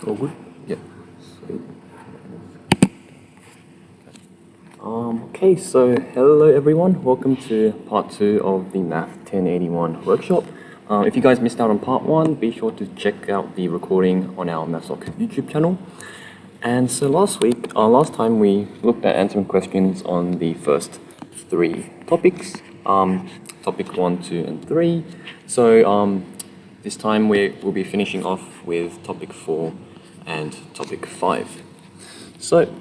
All good? Yeah. Sweet. Okay, so hello everyone. Welcome to part 2 of the Math1081 workshop. If you guys missed out on part 1, be sure to check out the recording on our MathSoc YouTube channel. And so last time we looked at answering questions on the first 3 topics, topic 1, 2, and 3. So this time we'll be finishing off with topic 4 and topic 5. So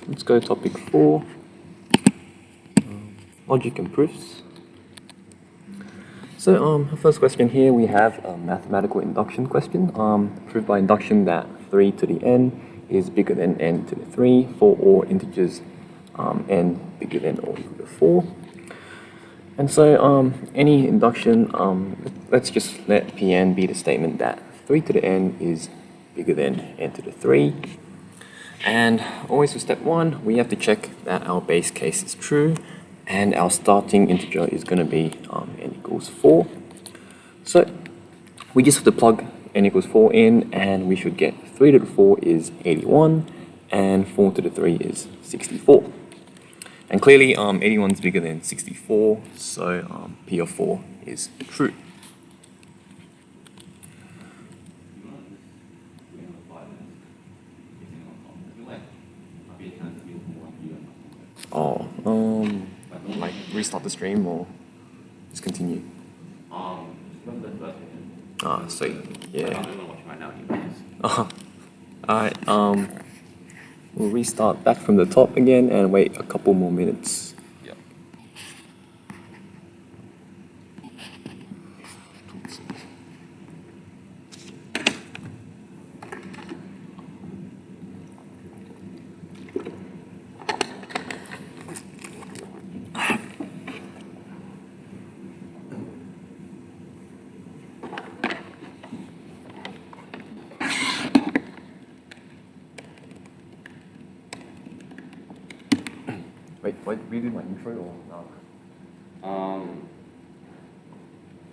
let's go topic 4, logic and proofs. So the first question here, we have a mathematical induction question. Prove by induction that 3 to the n is bigger than n to the 3 for all integers n bigger than or equal to 4. And so any induction, let's just let Pn be the statement that 3 to the n is bigger than n to the 3. And always for step 1, we have to check that our base case is true and our starting integer is going to be n equals 4. So we just have to plug n equals 4 in and we should get 3 to the 4 is 81 and 4 to the 3 is 64. And clearly 81 is bigger than 64, so P of 4 is true. Like restart the stream or just continue? Sweet. Yeah. Alright, we'll restart back from the top again and wait a couple more minutes. Yep. Wait, what? Redo my intro or no?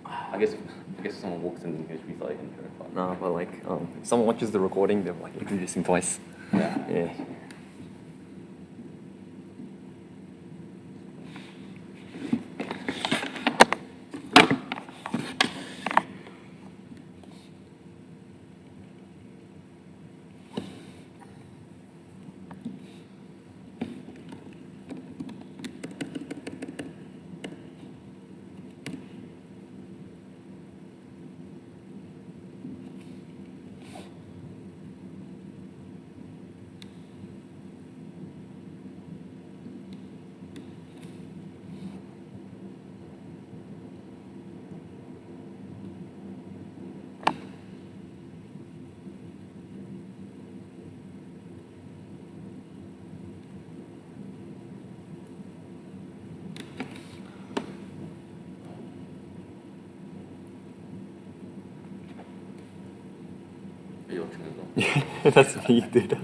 I guess if someone walks in and hears restart the intro. But no, but like if someone watches the recording, they're like introducing twice. Yeah. That's me, dude.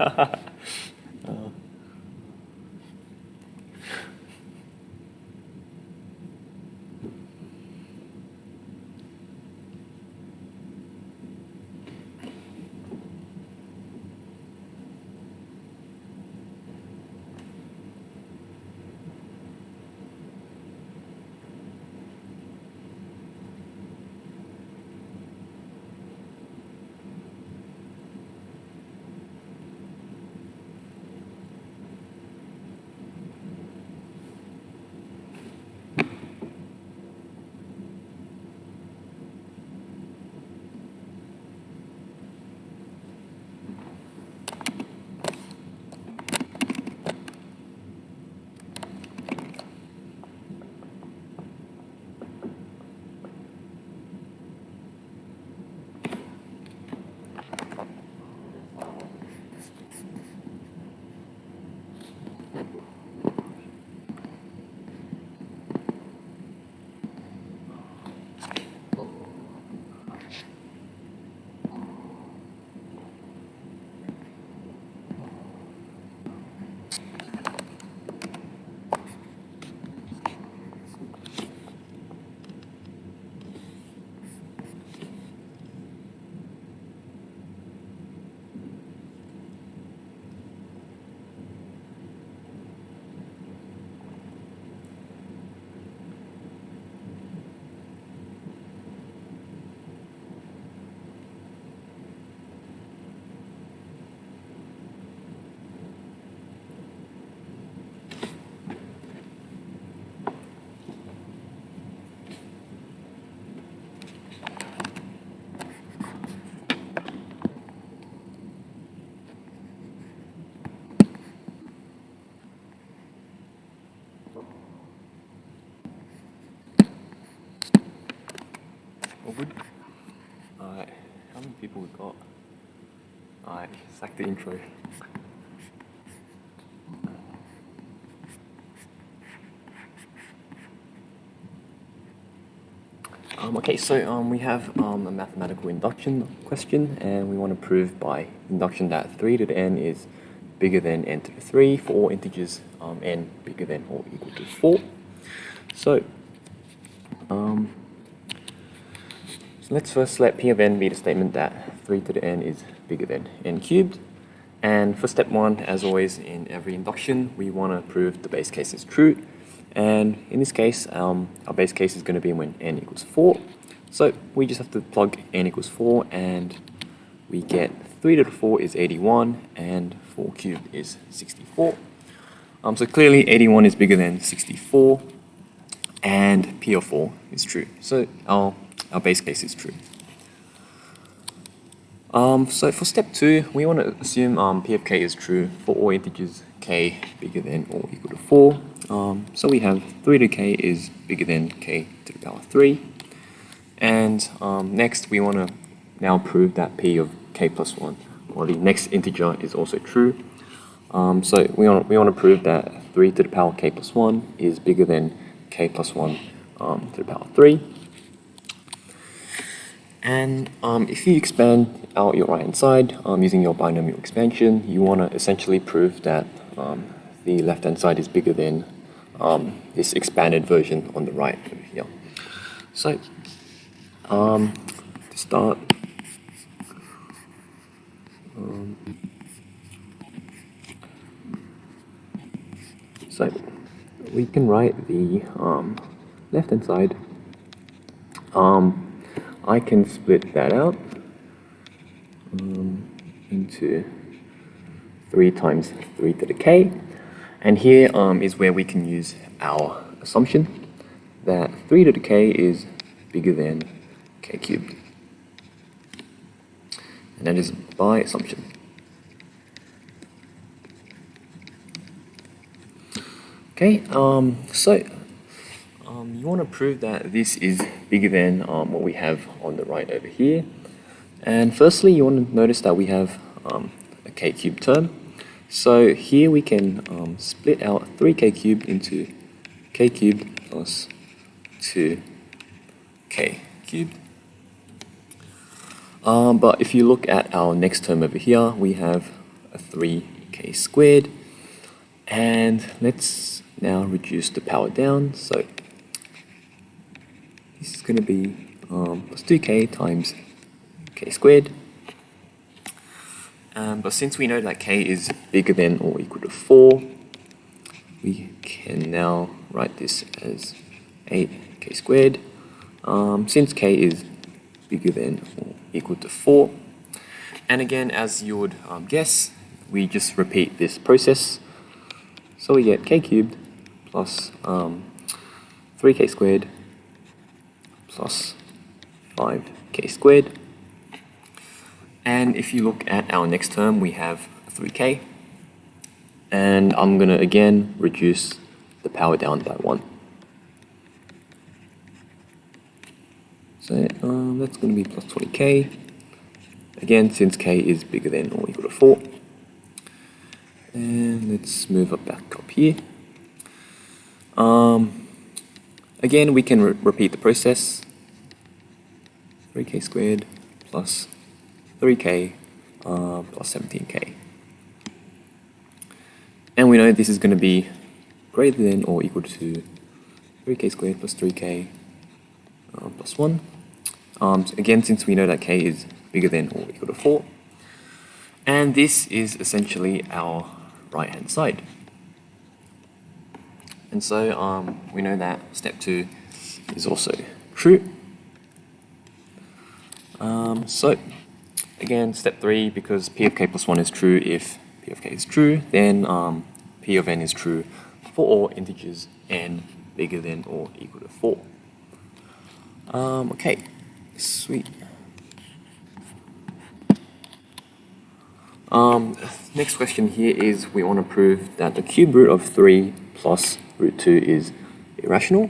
All good? Alright, how many people we got? Alright, sack the intro. Okay, so we have a mathematical induction question, and we want to prove by induction that 3 to the n is bigger than n to the 3 for all integers n bigger than or equal to 4. So let's first let P of n be the statement that 3 to the n is bigger than n cubed. And for step 1, as always in every induction, we want to prove the base case is true. And in this case, our base case is going to be when n equals 4. So we just have to plug n equals 4, and we get 3 to the 4 is 81, and 4 cubed is 64. So clearly 81 is bigger than 64, and P of 4 is true. So our base case is true. So for step 2, we want to assume P of k is true for all integers k bigger than or equal to 4. So we have 3 to k is bigger than k to the power 3. And next we want to now prove that P of k plus 1, or the next integer, is also true. So we want to prove that 3 to the power k plus 1 is bigger than k plus 1 to the power 3. And if you expand out your right hand side using your binomial expansion, you want to essentially prove that the left hand side is bigger than this expanded version on the right over here. So to start, so we can write the left hand side. I can split that out into 3 times 3 to the k, and here is where we can use our assumption that 3 to the k is bigger than k cubed, and that is by assumption. Okay, so you want to prove that this is bigger than what we have on the right over here. And firstly, you want to notice that we have a k cubed term. So here we can split out 3k cubed into k cubed plus 2k cubed. But if you look at our next term over here, we have a 3k squared. And let's now reduce the power down. So this is going to be plus 2k times k squared. But since we know that k is bigger than or equal to 4, we can now write this as 8k squared. Since k is bigger than or equal to 4. And again, as you would guess, we just repeat this process. So we get k cubed plus 3k squared plus 5k squared. And if you look at our next term, we have 3k. And I'm going to again reduce the power down by 1. So that's going to be plus 20k. Again, since k is bigger than or equal to 4. And let's move back up here. Again, we can repeat the process. 3k squared plus 3k plus 17k. And we know this is going to be greater than or equal to 3k squared plus 3k plus 1. Again, since we know that k is bigger than or equal to 4. And this is essentially our right hand side. And so we know that step 2 is also true. So again, step 3, because P of k plus 1 is true, if P of k is true, then P of n is true for all integers n bigger than or equal to 4. Okay, sweet. Next question here is we want to prove that the cube root of 3 plus root 2 is irrational.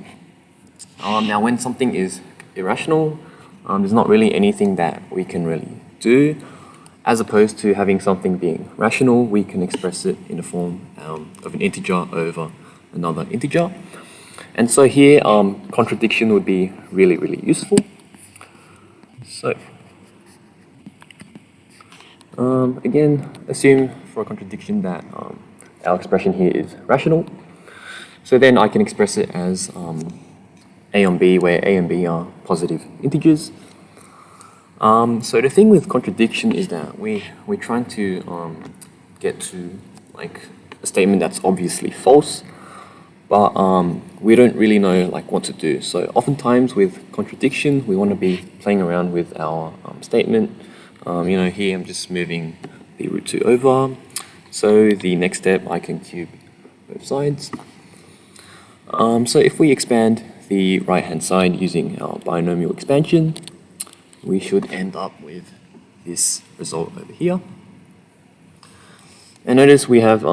Now when something is irrational, there's not really anything that we can really do. As opposed to having something being rational, we can express it in the form of an integer over another integer. And so here, contradiction would be really, really useful. So, again, assume for a contradiction that our expression here is rational. So then I can express it as a on b, where a and b are positive integers. So the thing with contradiction is that we're trying to get to like a statement that's obviously false, but we don't really know like what to do. So oftentimes with contradiction, we want to be playing around with our statement. Here I'm just moving the root 2 over. So the next step, I can cube both sides. So if we expand the right-hand side using our binomial expansion, we should end up with this result over here. And notice we have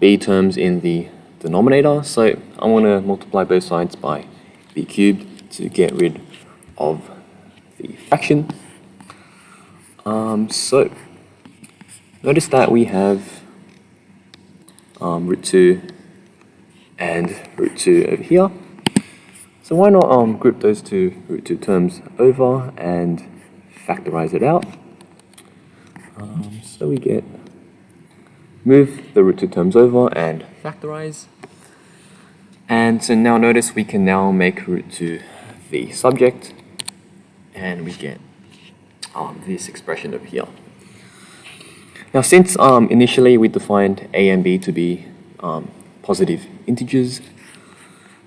b terms in the denominator, so I'm going to multiply both sides by b cubed to get rid of the fraction. So notice that we have root 2 and root 2 over here. So why not group those two root 2 terms over and factorize it out. So we get, move the root 2 terms over and factorize. And so now notice we can now make root 2 the subject, and we get this expression over here. Now since initially we defined a and b to be positive integers,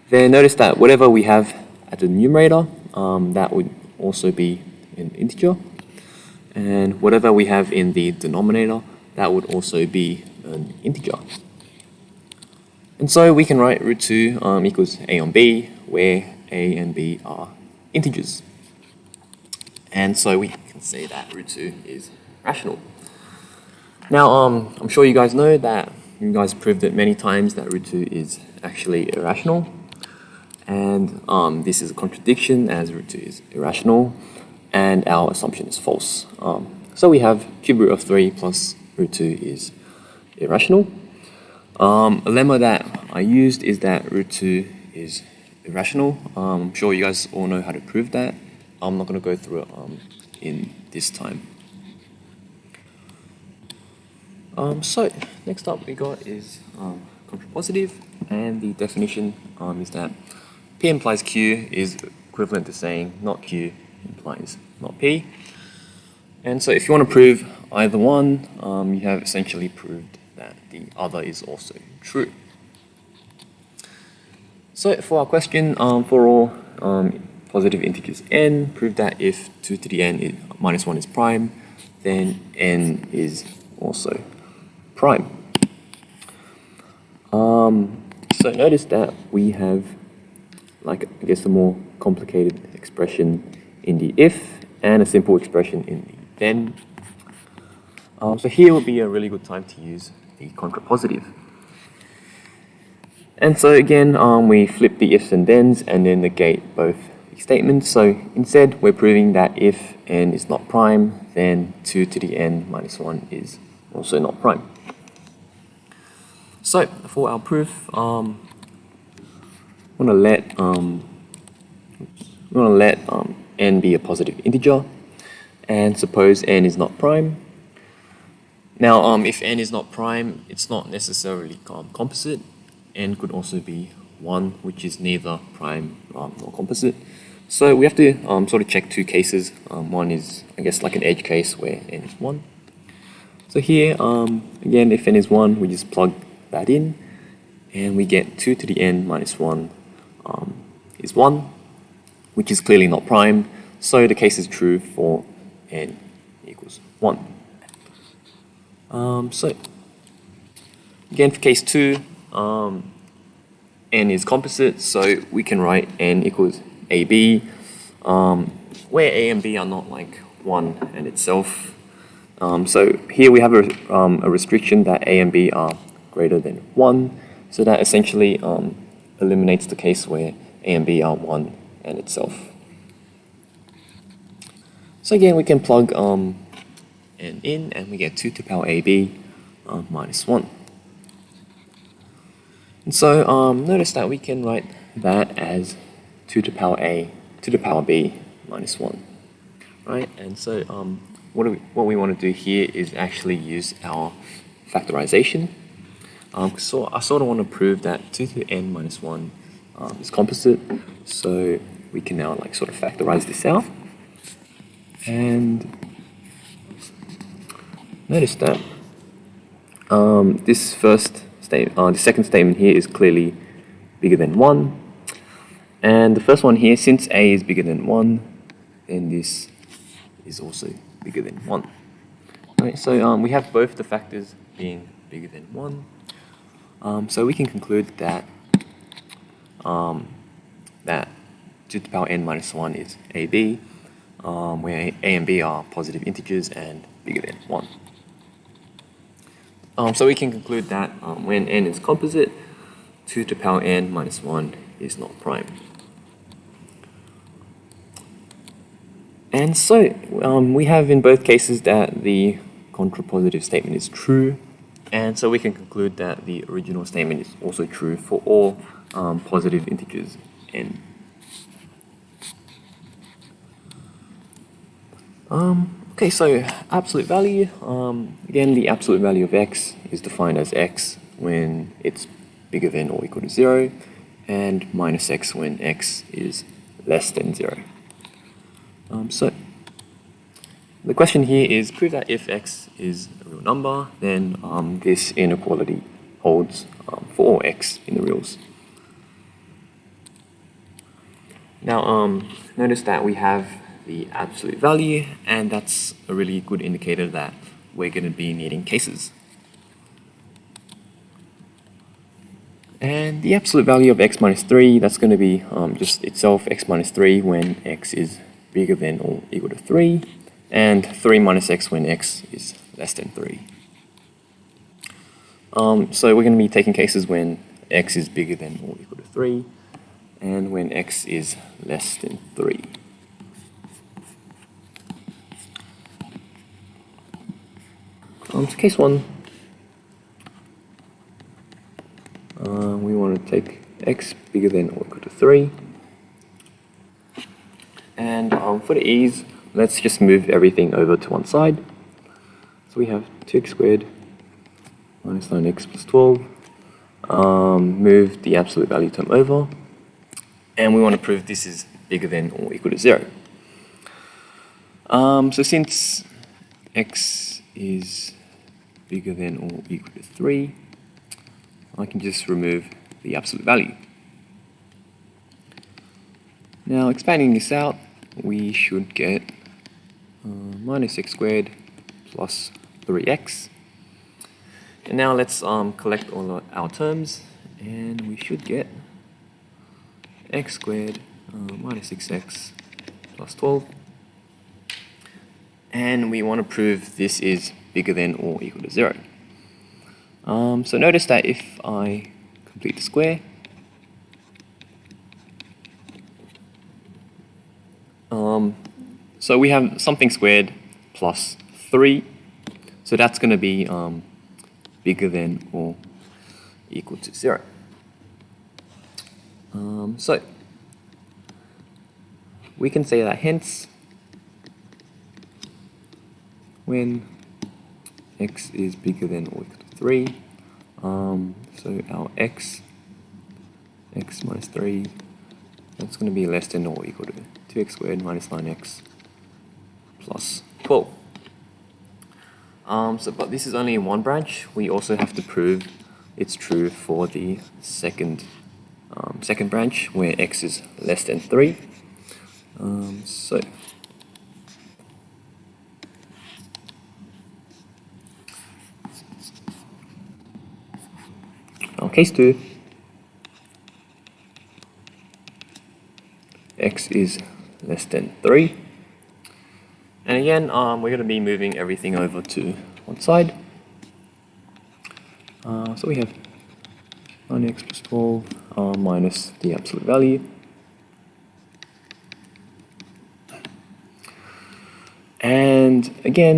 then notice that whatever we have at the numerator, that would also be an integer. And whatever we have in the denominator, that would also be an integer. And so we can write root 2 equals a on b, where a and b are integers. And so we can say that root 2 is rational. Now, I'm sure you guys know that you guys proved it many times that root 2 is actually irrational. And this is a contradiction, as root 2 is irrational, and our assumption is false. So we have cube root of 3 plus root 2 is irrational. A lemma that I used is that root 2 is irrational. I'm sure you guys all know how to prove that. I'm not going to go through it in this time. So next up we got is contrapositive, and the definition is that P implies Q is equivalent to saying not Q implies not P. And so if you want to prove either one, you have essentially proved that the other is also true. So for our question, for all positive integers n, prove that if 2 to the n is minus 1 is prime, then n is also prime. So notice that we have, like, I guess, a more complicated expression in the if and a simple expression in the then. So here would be a really good time to use the contrapositive. And so again, we flip the ifs and thens and then negate both the statements. So instead, we're proving that if n is not prime, then 2 to the n minus 1 is also not prime. So for our proof, I'm gonna let n be a positive integer, and suppose n is not prime. Now, if n is not prime, it's not necessarily composite. N could also be 1, which is neither prime nor composite. So we have to sort of check two cases. One is, I guess, like an edge case where n is 1. So here, again, if n is 1, we just plug that in, and we get 2 to the n minus 1 is 1, which is clearly not prime. So the case is true for n equals 1. So again, for case 2, n is composite, so we can write n equals ab, where a and b are not like 1 and itself. So here we have a restriction that a and b are greater than 1, so that essentially eliminates the case where a and b are 1 and itself. So again, we can plug n in, and we get 2 to the power ab minus 1. And so notice that we can write that as 2 to the power a to the power b minus 1, right? And so what we want to do here is actually use our factorization. So I sort of want to prove that 2 to the n minus 1 is composite, so we can now like sort of factorize this out. And notice that this first statement, the second statement here is clearly bigger than 1. And the first one here, since a is bigger than 1, then this is also bigger than 1. Right, so we have both the factors being bigger than 1. So we can conclude that that 2 to the power n minus 1 is ab, where a and b are positive integers and bigger than 1. So we can conclude that when n is composite, 2 to the power n minus 1 is not prime. And so we have in both cases that the contrapositive statement is true, and so we can conclude that the original statement is also true for all positive integers n. Okay, so absolute value. Again, the absolute value of x is defined as x when it's bigger than or equal to 0, and minus x when x is less than 0. So the question here is prove that if x is a real number, then this inequality holds for all x in the reals. Now notice that we have the absolute value, and that's a really good indicator that we're going to be needing cases. And the absolute value of x minus 3, that's going to be just itself x minus 3 when x is bigger than or equal to 3, and 3 minus x when x is less than 3. So we're going to be taking cases when x is bigger than or equal to 3, and when x is less than 3. So case 1, we want to take x bigger than or equal to 3. And for the ease, let's just move everything over to one side. So we have 2x squared minus 9x plus 12. Move the absolute value term over. And we want to prove this is bigger than or equal to 0. So since x is bigger than or equal to 3, I can just remove the absolute value. Now expanding this out, we should get minus x squared plus 3x. And now let's collect all our terms, and we should get x squared minus 6x plus 12. And we want to prove this is bigger than or equal to 0. So notice that if I complete the square, so we have something squared plus 3, so that's going to be bigger than or equal to 0. So we can say that hence when x is bigger than or equal to 3, so our x minus 3, that's going to be less than or equal to 2x squared minus 9x plus 12. But this is only in one branch. We also have to prove it's true for the second branch where x is less than 3. So case 2, x is less than 3. And again, we're going to be moving everything over to one side. So we have 9x plus 12 minus the absolute value. And again,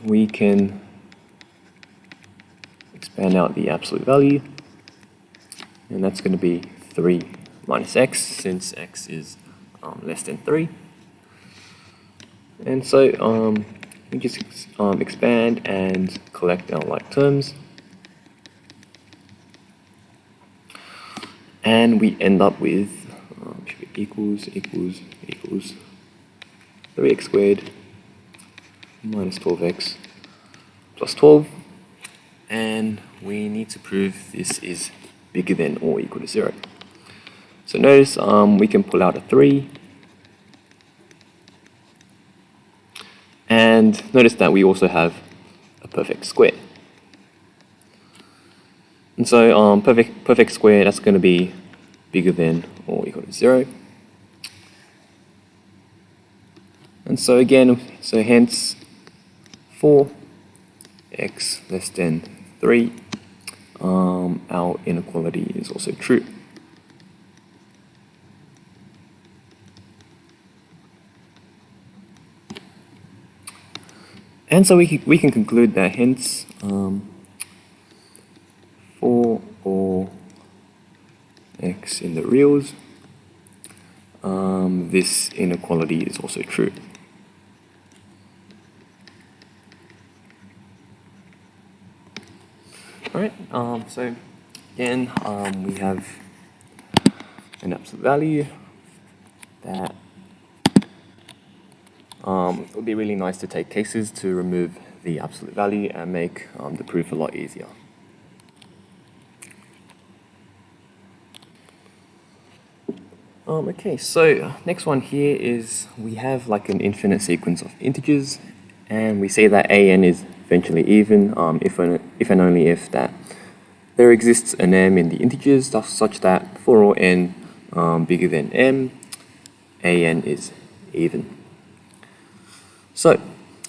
we can expand out the absolute value, and that's going to be 3 minus x, since x is less than 3. And so we just expand and collect our like terms, and we end up with equals 3x squared minus 12x plus 12, and we need to prove this is bigger than or equal to 0. So notice we can pull out a 3, and notice that we also have a perfect square. And so perfect square, that's going to be bigger than or equal to 0. And so again, hence for x less than 3, our inequality is also true. And so we can conclude that hence for all x in the reals, this inequality is also true. Alright, so again, we have an absolute value that it would be really nice to take cases to remove the absolute value and make the proof a lot easier. Okay, so next one here is we have like an infinite sequence of integers, and we say that an is eventually even if and only if that there exists an m in the integers such that for all n bigger than m, an is even. So,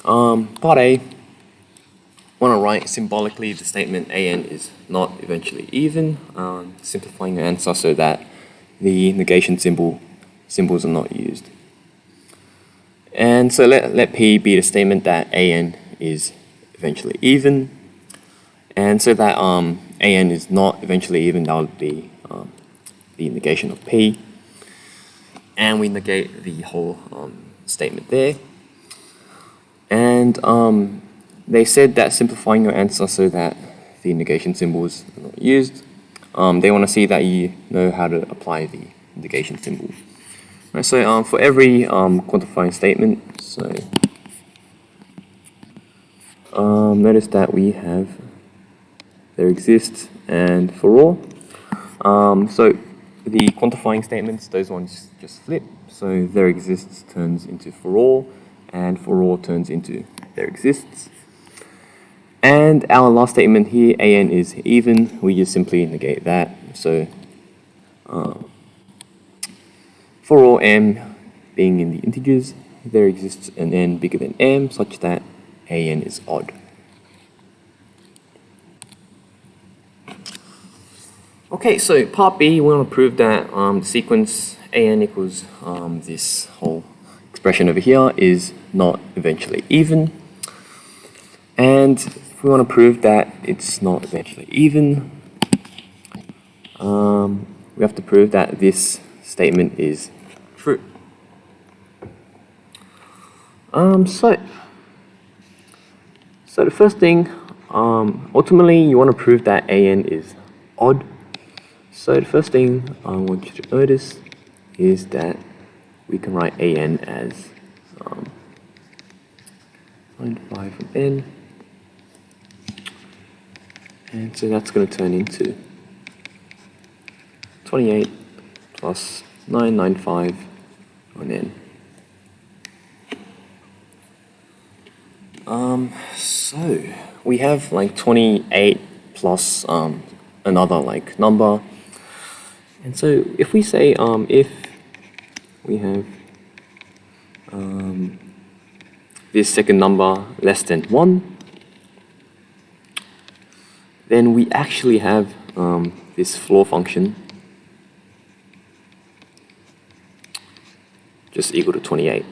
part A, want to write symbolically the statement an is not eventually even, simplifying the answer so that the negation symbols are not used. And so let P be the statement that an is eventually even, and so that an is not eventually even, that would be the negation of P, and we negate the whole statement there. And they said that simplifying your answer so that the negation symbols are not used, they want to see that you know how to apply the negation symbol. Right, so for every quantifying statement, so notice that we have there exists and for all. So the quantifying statements, those ones just flip. So there exists turns into for all, and for all turns into there exists. And our last statement here, an is even, we just simply negate that. So for all m being in the integers, there exists an n bigger than m such that an is odd. Okay, so part B, we want to prove that the sequence an equals this whole expression over here is not eventually even. And if we want to prove that it's not eventually even, we have to prove that this statement is true. So the first thing, ultimately you want to prove that an is odd. So the first thing I want you to notice is that we can write an as 0.5 of n, and so that's going to turn into 28 plus 995 on n. So we have like 28 plus another like number, and so if we say if we have this second number less than 1, then we actually have this floor function just equal to 28.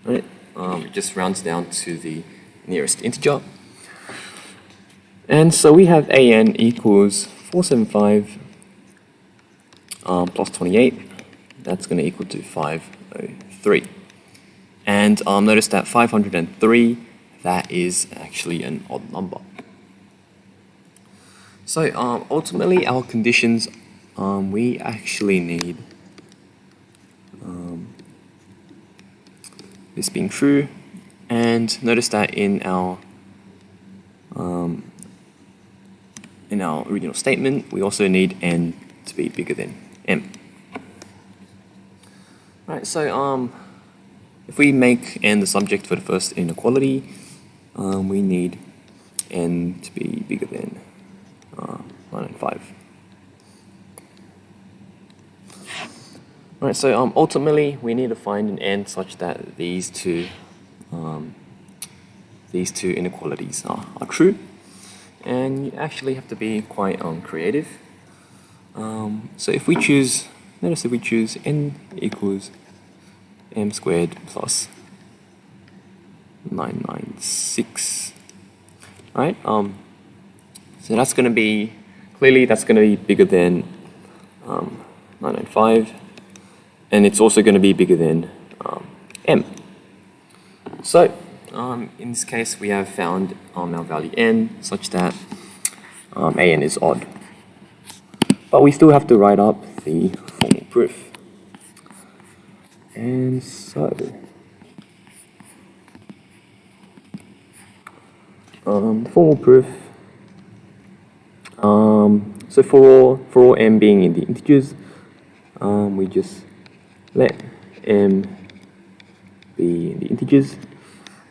Right? it just rounds down to the nearest integer. And so we have an equals 475 plus 28. That's going to equal to 503. And notice that 503, that is actually an odd number. So ultimately our conditions, we actually need this being true, and notice that in our original statement we also need n to be bigger than m. Right, so if we make n the subject for the first inequality, we need n to be bigger than 995. Alright, so ultimately we need to find an n such that these two inequalities are true, and you actually have to be quite creative. So if we choose, notice if we choose n equals m squared plus 996, right? So that's going to be, clearly that's going to be bigger than 995, and it's also going to be bigger than m. So in this case we have found our value n such that an is odd. But we still have to write up the formal proof. And so the formal proof, so for all m being in the integers, we just let m be in the integers,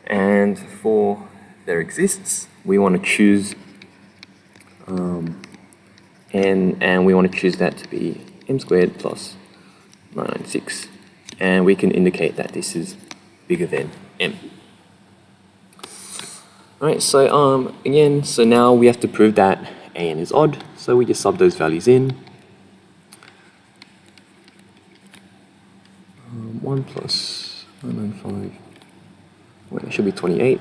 and for there exists, we want to choose n, and we want to choose that to be m squared plus 996, and we can indicate that this is bigger than m. Alright, so again, so now we have to prove that an is odd, so we just sub those values in. 1 plus 995, wait, that should be 28,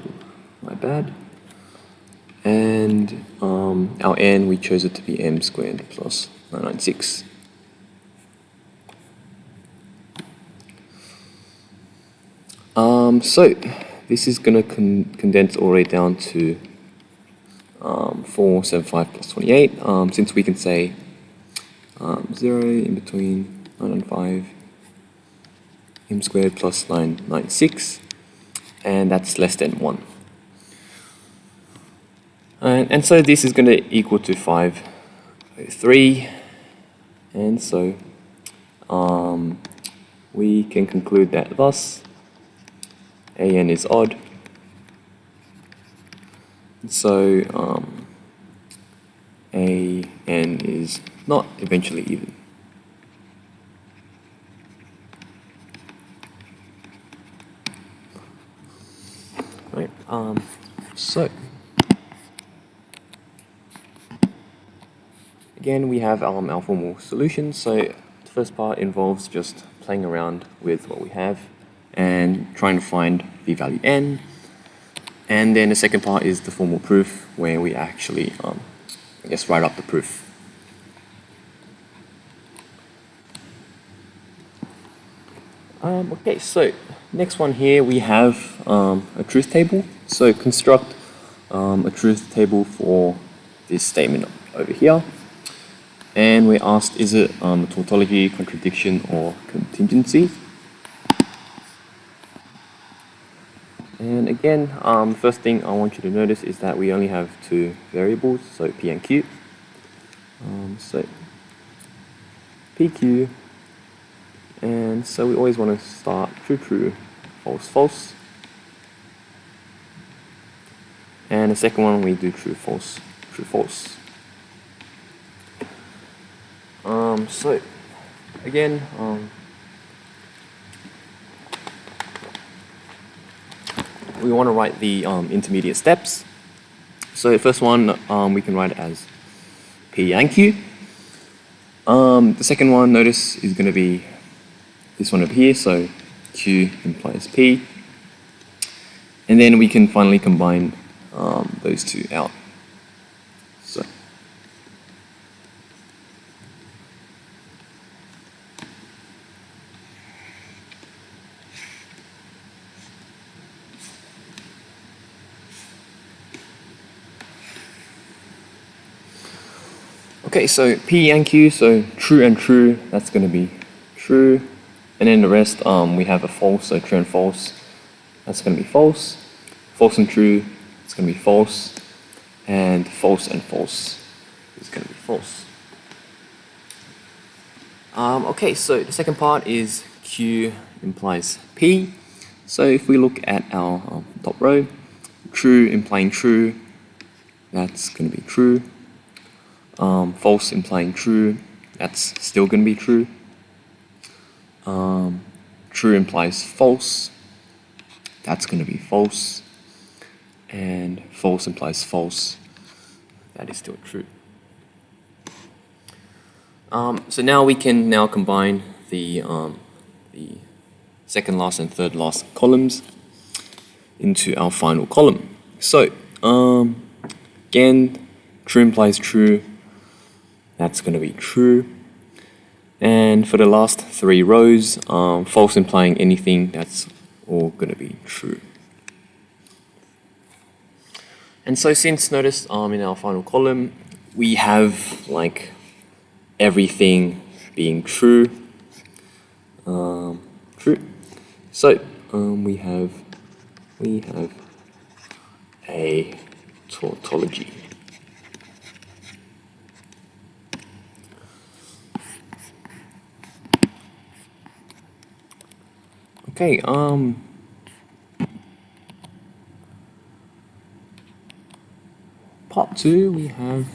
my bad. And our n, we chose it to be m squared plus 996. So this is going to condense all the way down to 475 plus 28, since we can say 0 in between 995, m squared plus 996, and that's less than 1. And so this is going to equal to 503, and so we can conclude that thus an is odd, so an is not eventually even. Right, so again we have our formal solution. So the first part involves just playing around with what we have and trying to find the value n, and then the second part is the formal proof, where we actually I guess write up the proof. Okay, so next one here we have a truth table. So construct a truth table for this statement over here, and we're asked, is it a tautology, contradiction, or contingency? And again, the first thing I want you to notice is that we only have two variables, so p and q. So pq, and so we always want to start true, true, false, false. And the second one we do true, false, true, false. So again, we want to write the intermediate steps. So the first one we can write it as p and q. The second one, notice, is going to be this one over here. So q implies p, And then we can finally combine those two out. So okay, so P and Q, so true and true, that's going to be true. And then the rest, we have a false, so true and false, that's going to be false. False and true, it's going to be false. And false is going to be false. Okay, so the second part is Q implies P. So if we look at our top row, true implying true, that's going to be true. False implying true, that's still going to be true. True implies false, that's going to be false. And false implies false, that is still true. So now we can combine the second last and third last columns into our final column. So again, true implies true, that's going to be true. And for the last three rows, false implying anything, that's all going to be true. And so since notice in our final column, we have like everything being true. True. So we have a tautology. Okay, part 2, we have,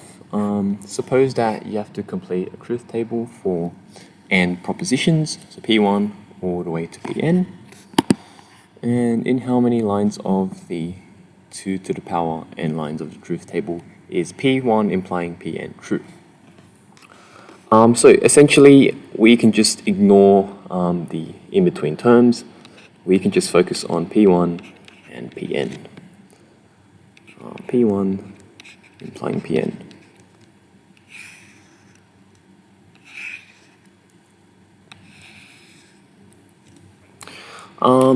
suppose that you have to complete a truth table for n propositions, so P1 all the way to Pn, and in how many lines of the 2 to the power n lines of the truth table is P1 implying Pn true. So essentially, we can just ignore the in-between terms. We can just focus on P1 and Pn. P1 implying Pn.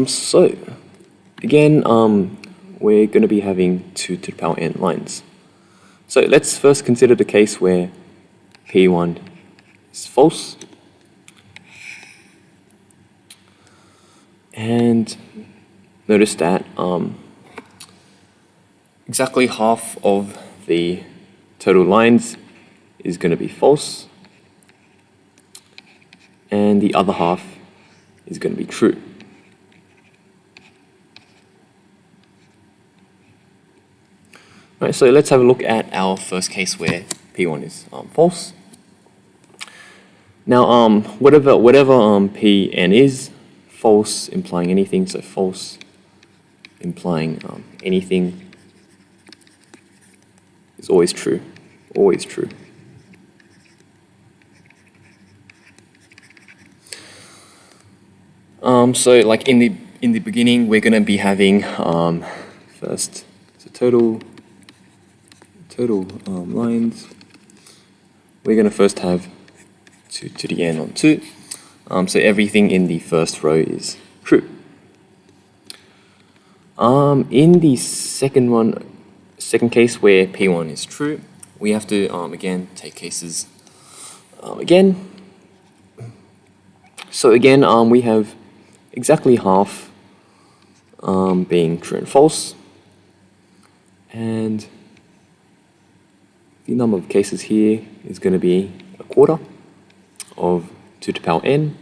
So again, we're going to be having 2 to the power n lines. So let's first consider the case where P1 is false. And notice that exactly half of the total lines is going to be false, and the other half is going to be true. Right, so let's have a look at our first case where P1 is false. Now, whatever Pn is, false implying anything, so false implying anything is always true, always true. So like in the beginning, we're going to be having first so total lines. We're going to first have 2 to the n on 2. So everything in the first row is true. In the second case where P1 is true, we have to again take cases again. So again, we have exactly half being true and false, and the number of cases here is going to be a quarter of 2 to the power n,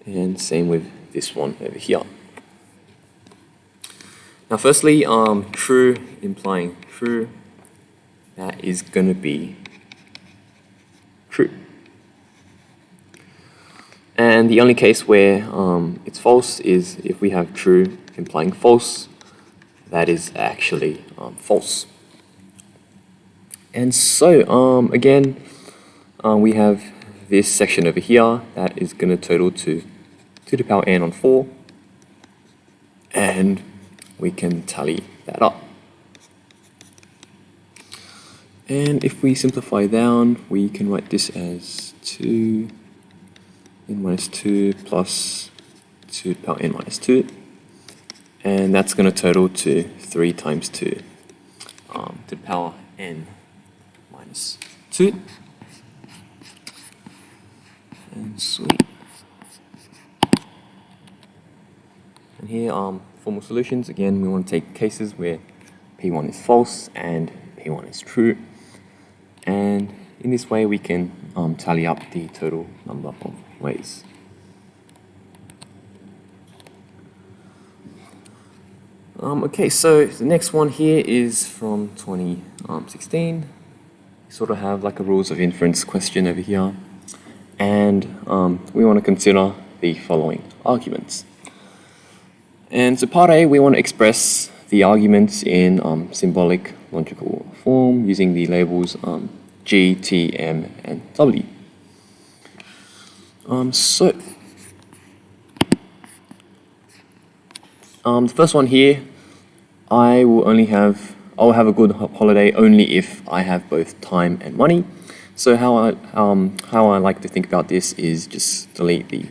and same with this one over here. Now firstly, true implying true, that is going to be true. And the only case where it's false is if we have true implying false, that is actually false. And so again, we have this section over here that is going to total to 2 to the power n on 4, and we can tally that up. And if we simplify down, we can write this as 2 n minus 2 plus 2 to the power n minus 2. And that's going to total to 3 times 2 to the power n minus 2. And sweet. And here, formal solutions. Again, we want to take cases where P1 is false and P1 is true. And in this way, we can tally up the total number of ways. Okay, so the next one here is from 2016. We sort of have like a rules of inference question over here. And we want to consider the following arguments. And so part A, we want to express the arguments in symbolic logical form using the labels G, T, M, and W. The first one here, I'll have a good holiday only if I have both time and money. So how I like to think about this is just delete the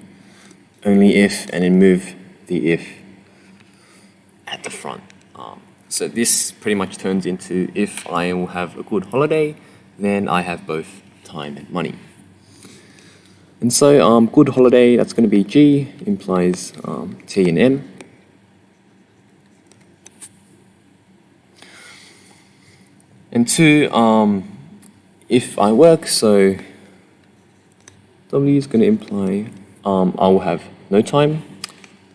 only if and then move the if at the front. So this pretty much turns into if I will have a good holiday, then I have both time and money. And so good holiday, that's going to be G, implies T and M. And 2, if I work, so W is going to imply I will have no time,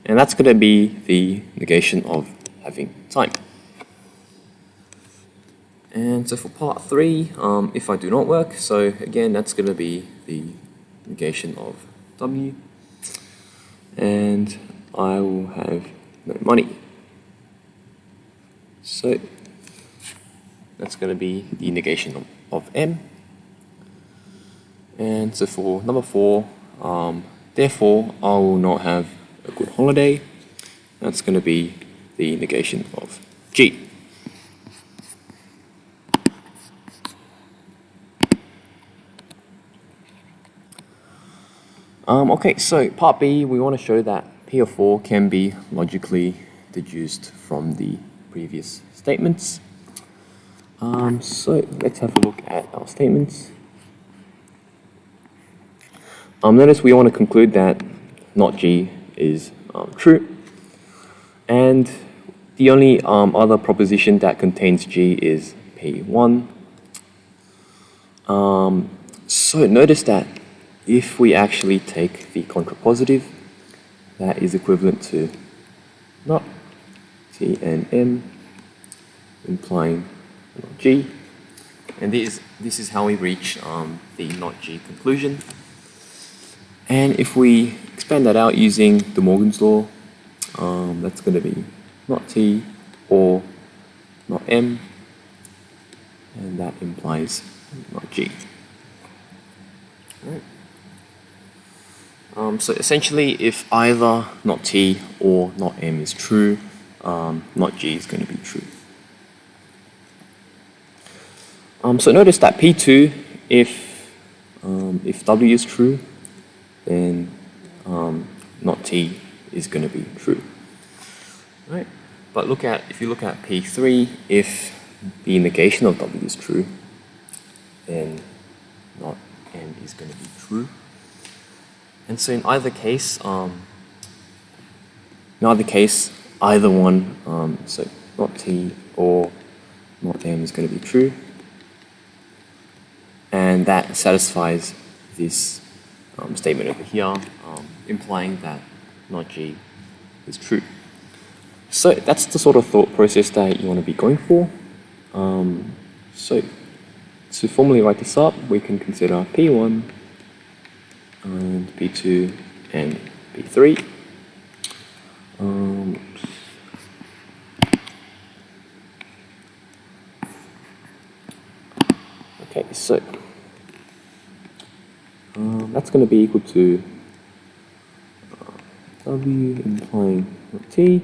and that's going to be the negation of having time. And so for part 3, if I do not work, so again that's going to be the negation of W, and I will have no money. So that's going to be the negation of M. And so for number 4, therefore I will not have a good holiday. That's going to be the negation of G. Okay, so part B, we want to show that P of 4 can be logically deduced from the previous statements. So let's have a look at our statements. Notice we want to conclude that not G is true. And the only other proposition that contains G is P1. So notice that if we actually take the contrapositive, that is equivalent to not T and M, implying not G. And this is how we reach the not G conclusion. And if we expand that out using De Morgan's law, that's going to be not T or not M, and that implies not G. Right. So essentially, if either not T or not M is true, not G is going to be true. So notice that P2, if W is true, then not T is going to be true. Right? But if you look at P3, if the negation of W is true, then not M is going to be true. And so in either case, either one, so not T or not M is going to be true. And that satisfies this statement over here, implying that not G is true. So that's the sort of thought process that you want to be going for. So to formally write this up, we can consider P1 and P2 and P3. Okay, so that's going to be equal to W implying T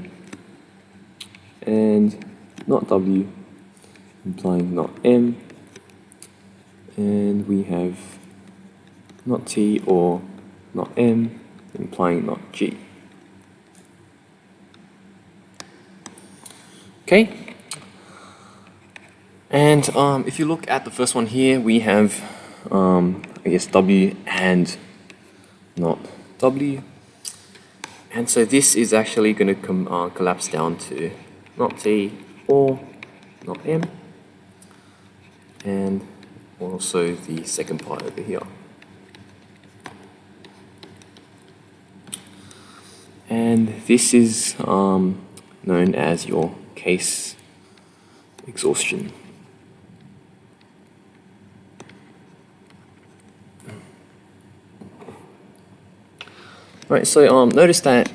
and not W, implying not M, and we have not T or not M, implying not G. Okay, and if you look at the first one here, we have, I guess, W and not W. And so this is actually going to collapse down to not T or not M. And also the second part over here. And this is known as your case exhaustion. Right, so notice that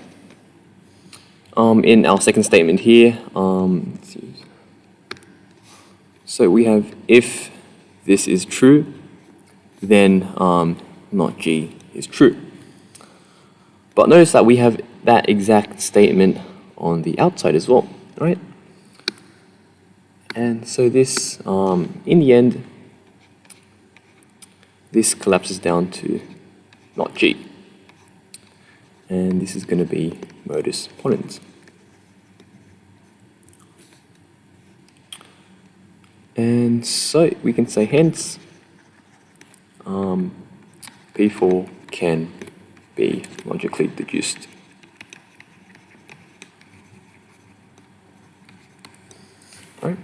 in our second statement here, so we have if this is true, then not G is true. But notice that we have that exact statement on the outside as well, right? And so this, in the end, this collapses down to not G. And this is going to be modus ponens. And so we can say hence P4 can be logically deduced. Right?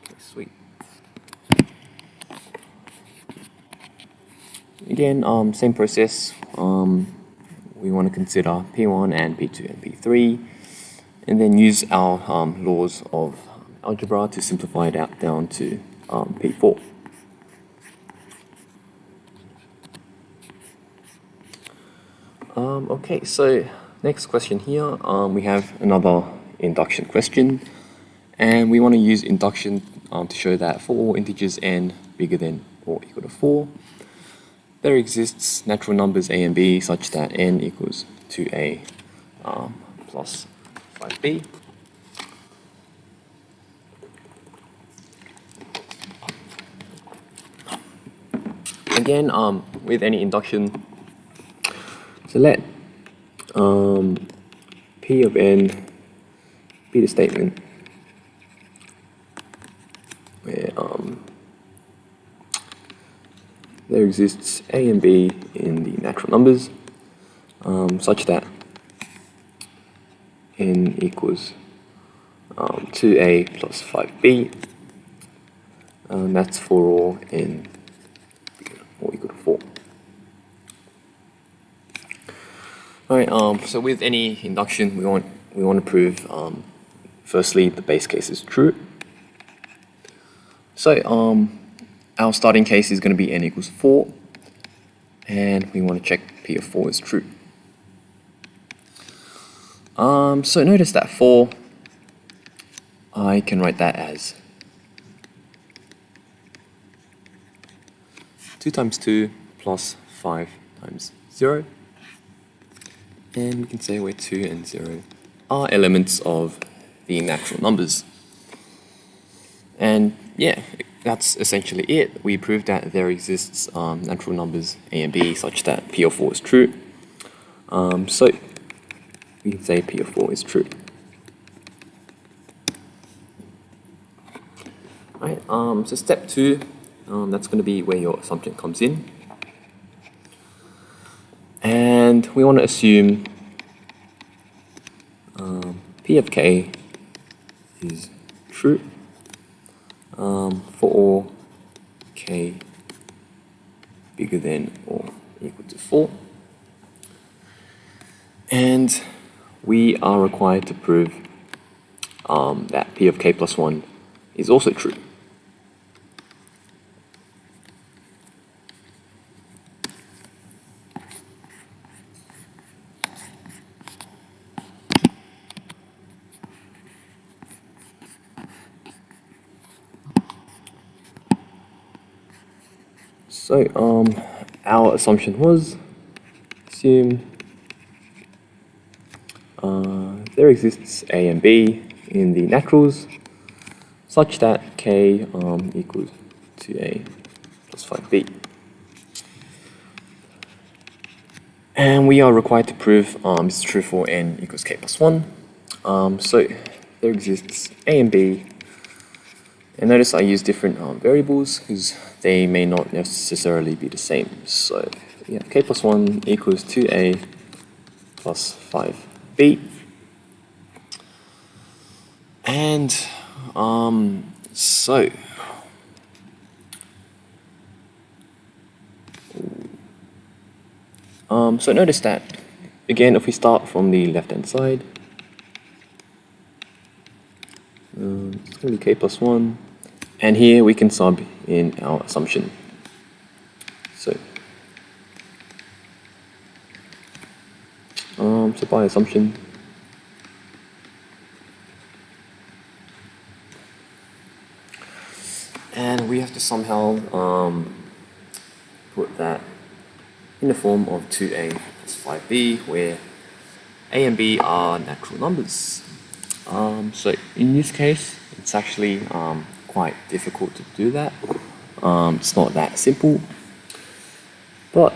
Okay, sweet. Again, same process. We want to consider P1 and P2 and P3, and then use our laws of algebra to simplify it out down to P4. Okay, so next question here, we have another induction question, and we want to use induction to show that for all integers n bigger than or equal to 4, there exists natural numbers a and b such that n equals 2a plus 5b. Again, with any induction, so let P of n be the statement where there exists a and b in the natural numbers such that n equals 2a plus 5b. That's for all n or equal to 4. Alright, so with any induction, we want to prove firstly the base case is true. So our starting case is going to be n equals 4, and we want to check P of 4 is true. So notice that 4, I can write that as 2 times 2 plus 5 times 0. And we can say where 2 and 0 are elements of the natural numbers. And yeah, that's essentially it. We proved that there exists natural numbers a and b such that P of 4 is true. So we can say P of 4 is true. Right, so step 2, that's going to be where your assumption comes in. And we want to assume P of k is true for all k bigger than or equal to 4. And we are required to prove that P of k plus 1 is also true. So our assumption was assume there exists A and B in the naturals such that K equals 2A plus 5B. And we are required to prove it's true for n equals k plus 1. So there exists A and B. And notice I use different variables because they may not necessarily be the same. So we have k plus 1 equals 2A plus 5B. And so notice that, again, if we start from the left-hand side, it's going to be k plus 1, and here we can sub in our assumption. So by assumption, and we have to somehow put that in the form of 2A plus 5B, where A and B are natural numbers. So in this case, it's actually quite difficult to do that. It's not that simple. But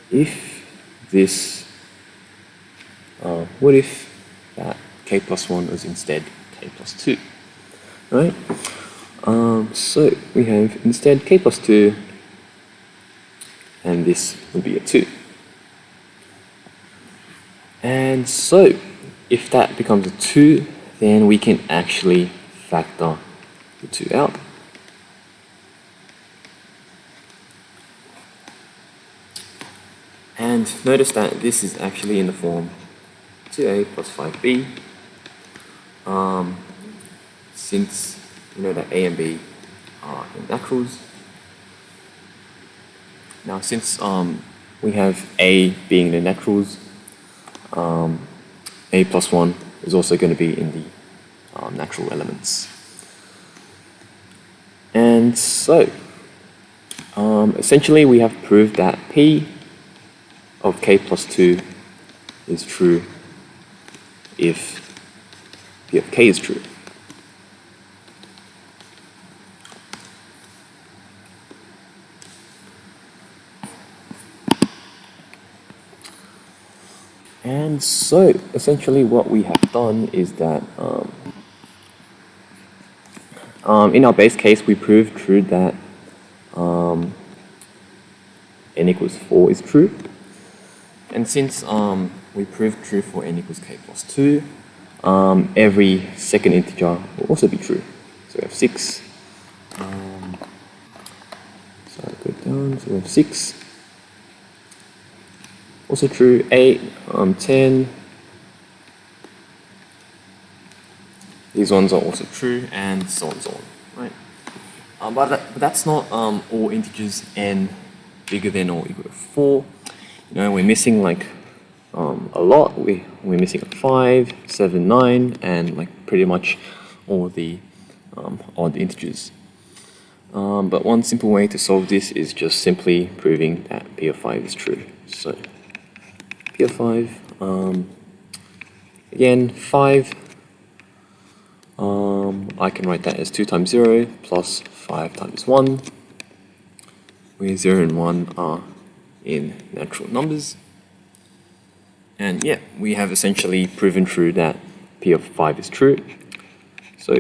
if this, what if that k plus 1 was instead k plus 2, right? So we have instead k plus 2, and this would be a 2. And so, if that becomes a 2, then we can actually factor the 2 out. And notice that this is actually in the form 2A plus 5B. Since we know that A and B are in naturals. Now, since we have A being the naturals, A plus 1 is also going to be in the natural elements. And so, essentially we have proved that P of k plus 2 is true if P of k is true. And so, essentially what we have done is that in our base case, we proved true that n equals 4 is true. And since we proved true for n equals k plus 2, every second integer will also be true. So we have 6. So I go down, so we have 6. Also true, 8, 10. These ones are also true, and so on and so on, right? But that's not all integers n bigger than or equal to 4. You know, we're missing like a lot. We're missing 5, 7, 9, and like pretty much all the odd integers. But one simple way to solve this is just simply proving that P of 5 is true. So P of 5, again, 5, I can write that as 2 times 0 plus 5 times 1, where 0 and 1 are in natural numbers. And yeah, we have essentially proven true that P of 5 is true. So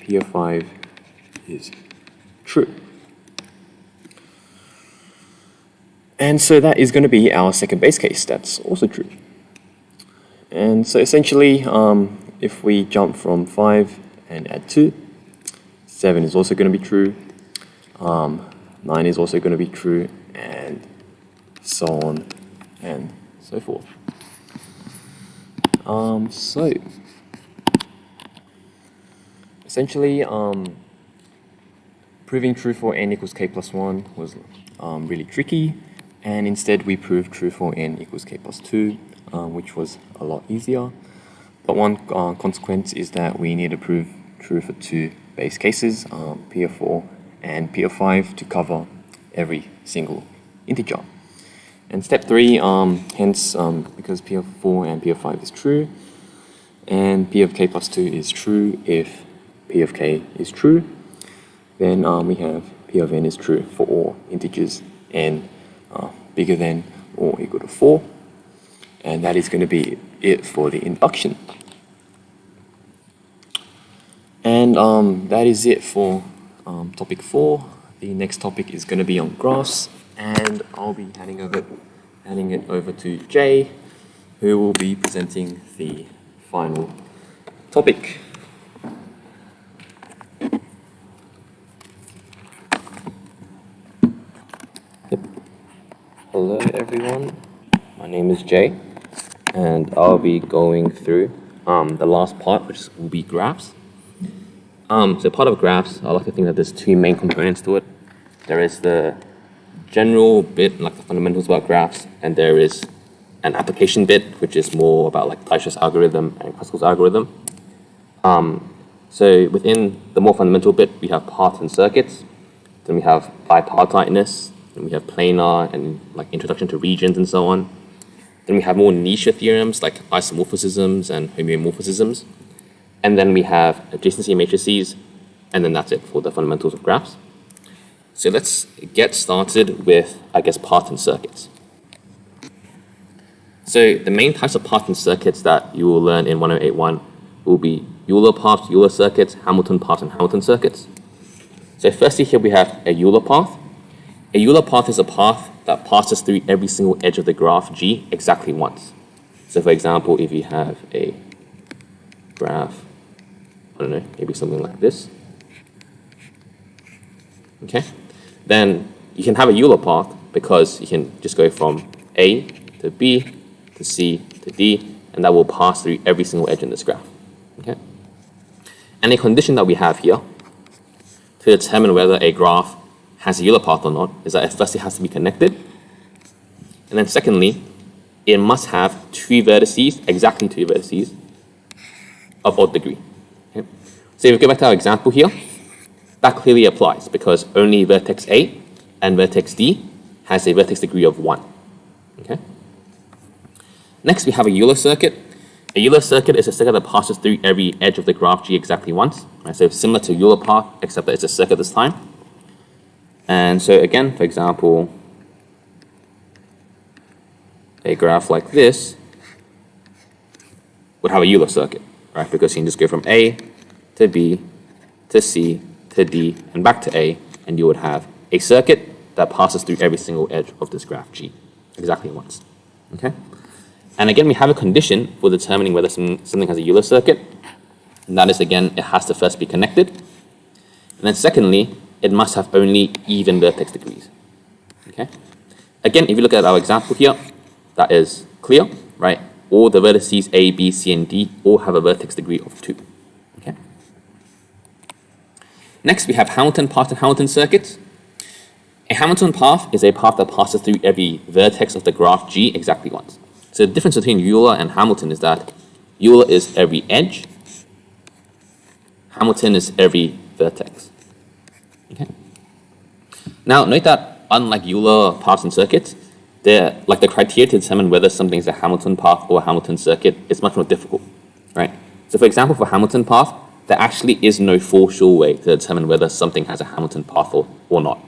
P of 5 is true. And so that is going to be our second base case. That's also true. And so essentially, if we jump from 5 and add 2, 7 is also going to be true. 9 is also going to be true, and so on and so forth. So essentially, proving true for n equals k plus 1 was really tricky, and instead we proved true for n equals k plus 2, which was a lot easier. But one consequence is that we need to prove true for two base cases, P of 4 and P of 5, to cover every single integer. And step 3, hence, because P of 4 and P of 5 is true, and P of k plus 2 is true if P of k is true, then we have P of n is true for all integers n bigger than or equal to 4. And that is going to be it for the induction. And that is it for topic 4. The next topic is going to be on graphs, and I'll be handing it over to Jay, who will be presenting the final topic. Hello everyone, my name is Jay, and I'll be going through the last part, which will be graphs. So part of graphs, I like to think that there's two main components to it. There is the general bit, like the fundamentals about graphs, and there is an application bit, which is more about like Dirichlet's algorithm and Pascal's algorithm. So within the more fundamental bit, we have paths and circuits. Then we have bipartiteness, and we have planar and like introduction to regions and so on. Then we have more niche theorems like isomorphisms and homomorphisms. And then we have adjacency matrices, and then that's it for the fundamentals of graphs. So let's get started with, I guess, paths and circuits. So the main types of paths and circuits that you will learn in 1081 will be Euler paths, Euler circuits, Hamilton paths, and Hamilton circuits. So firstly here we have a Euler path. A Euler path is a path that passes through every single edge of the graph G exactly once. So for example, if you have a graph, I don't know, maybe something like this. Okay, then you can have a Euler path because you can just go from A to B to C to D, and that will pass through every single edge in this graph. Okay, and a condition that we have here to determine whether a graph has a Euler path or not is that first it has to be connected, and then secondly, it must have exactly two vertices of odd degree. Okay? So if we go back to our example here, that clearly applies because only vertex A and vertex D has a vertex degree of 1. Okay. Next, we have a Euler circuit. A Euler circuit is a circuit that passes through every edge of the graph G exactly once. Right? So it's similar to Euler path, except that it's a circuit this time. And so again, for example, a graph like this would have a Euler circuit, right? Because you can just go from A to B to C to D and back to A, and you would have a circuit that passes through every single edge of this graph G exactly once. Okay? And again, we have a condition for determining whether something has a Euler circuit, and that is, again, it has to first be connected. And then secondly, it must have only even vertex degrees. Okay? Again, if you look at our example here, that is clear, right? All the vertices A, B, C, and D all have a vertex degree of 2. Okay? Next, we have Hamilton path and Hamilton circuits. A Hamilton path is a path that passes through every vertex of the graph G exactly once. So the difference between Euler and Hamilton is that Euler is every edge, Hamilton is every vertex. Okay. Now, note that unlike Euler paths and circuits, the criteria to determine whether something is a Hamilton path or a Hamilton circuit is much more difficult, right? So for example, for Hamilton path, there actually is no for sure way to determine whether something has a Hamilton path or not.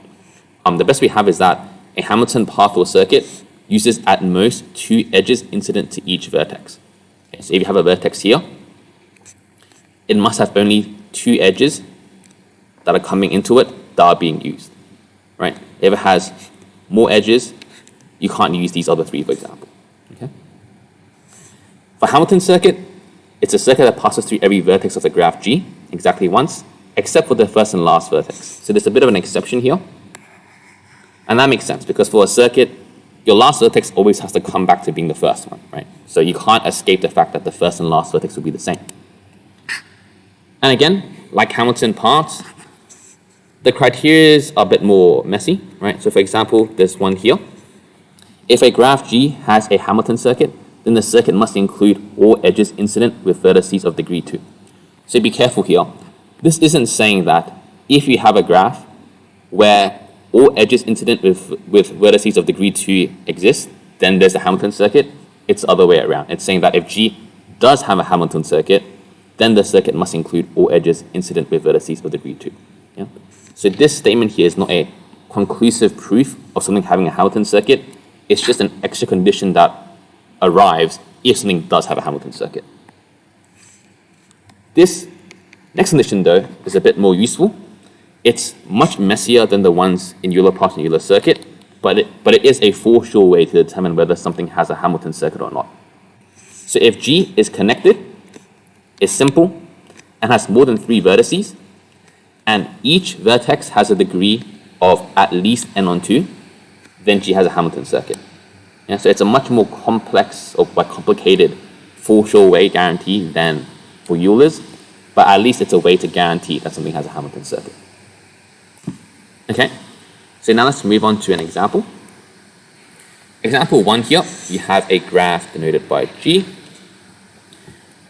The best we have is that a Hamilton path or circuit uses at most 2 edges incident to each vertex. Okay, so if you have a vertex here, it must have only 2 edges that are coming into it that are being used, right? If it has more edges, you can't use these other 3, for example. Okay? For Hamilton circuit, it's a circuit that passes through every vertex of the graph G exactly once, except for the first and last vertex. So there's a bit of an exception here. And that makes sense, because for a circuit, your last vertex always has to come back to being the first one, right? So you can't escape the fact that the first and last vertex will be the same. And again, like Hamilton paths, the criteria are a bit more messy, right? So for example, there's one here. If a graph G has a Hamilton circuit, then the circuit must include all edges incident with vertices of degree 2. So be careful here. This isn't saying that if you have a graph where all edges incident with vertices of degree 2 exist, then there's a Hamilton circuit. It's the other way around. It's saying that if G does have a Hamilton circuit, then the circuit must include all edges incident with vertices of degree 2. Yeah? So this statement here is not a conclusive proof of something having a Hamilton circuit. It's just an extra condition that arrives if something does have a Hamilton circuit. This next condition, though, is a bit more useful. It's much messier than the ones in Euler-Path and Euler circuit, but it is a for sure way to determine whether something has a Hamilton circuit or not. So if G is connected, is simple, and has more than 3 vertices, and each vertex has a degree of at least n on 2, then G has a Hamilton circuit. Yeah, so it's a much more complex or complicated for sure way guarantee than for Euler's, but at least it's a way to guarantee that something has a Hamilton circuit. Okay, so now let's move on to an example. Example 1 here, you have a graph denoted by G,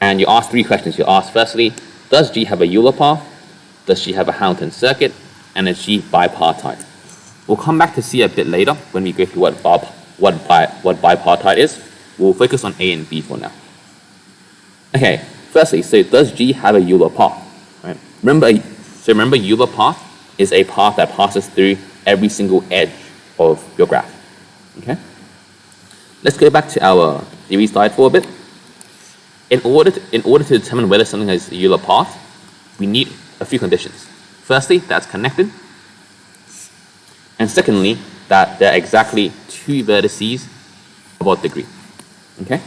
and you ask 3 questions. You ask firstly, does G have a Euler path? Does G have a Hamilton circuit? And is G bipartite? We'll come back to see a bit later when we go through what bipartite is. We'll focus on A and B for now. Okay, firstly, so does G have a Euler path? Right? Remember Euler path is a path that passes through every single edge of your graph. Okay? Let's go back to our theory slide for a bit. In order to determine whether something has a Euler path, we need a few conditions. Firstly, that's connected. And secondly, that there are exactly 2 vertices of odd degree. Okay?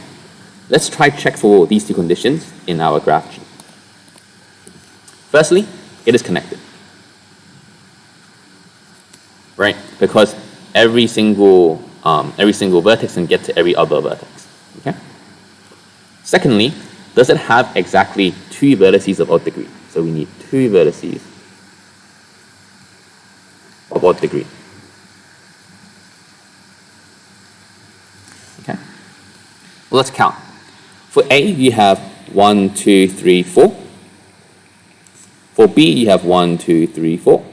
Let's try check for these 2 conditions in our graph G. Firstly, it is connected. Right? Because every single vertex can get to every other vertex. Okay? Secondly, does it have exactly 2 vertices of odd degree? So we need 2 vertices of odd degree. Okay. Well, let's count. For A, you have 1, 2, 3, 4. For B, you have 1, 2, 3, 4.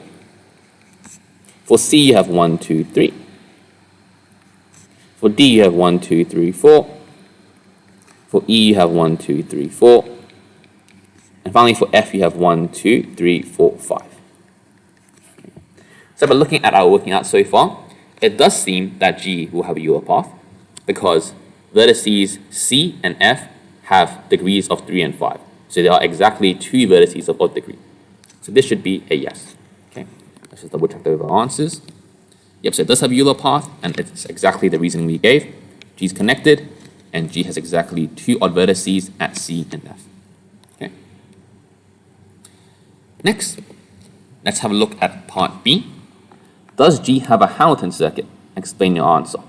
For C, you have 1, 2, 3. For D, you have 1, 2, 3, 4. For E, you have 1, 2, 3, 4. And finally, for F, you have 1, 2, 3, 4, 5. So by looking at our working out so far, it does seem that G will have a Euler path because vertices C and F have degrees of 3 and 5. So there are exactly 2 vertices of odd degree. So this should be a yes. Okay, let's just double check over our answers. Yep, so it does have a Euler path, and it's exactly the reasoning we gave. G is connected, and G has exactly 2 odd vertices at C and F. Okay. Next, let's have a look at part B. Does G have a Hamilton circuit? Explain your answer.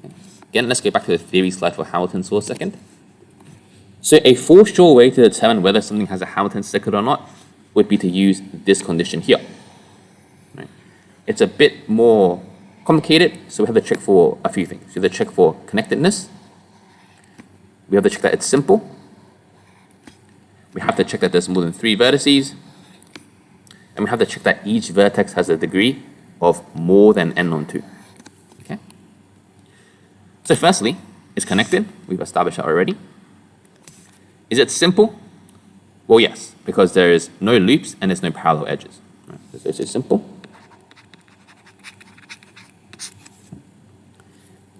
Okay. Again, let's go back to the theory slide for Hamiltons for a second. So a for sure way to determine whether something has a Hamilton circuit or not would be to use this condition here. Right. It's a bit more complicated, so we have to check for a few things. We have to check for connectedness. We have to check that it's simple. We have to check that there's more than 3 vertices. And we have to check that each vertex has a degree of more than n on 2. Okay? So firstly, it's connected. We've established that already. Is it simple? Well, yes, because there is no loops and there's no parallel edges. Right? So it's simple.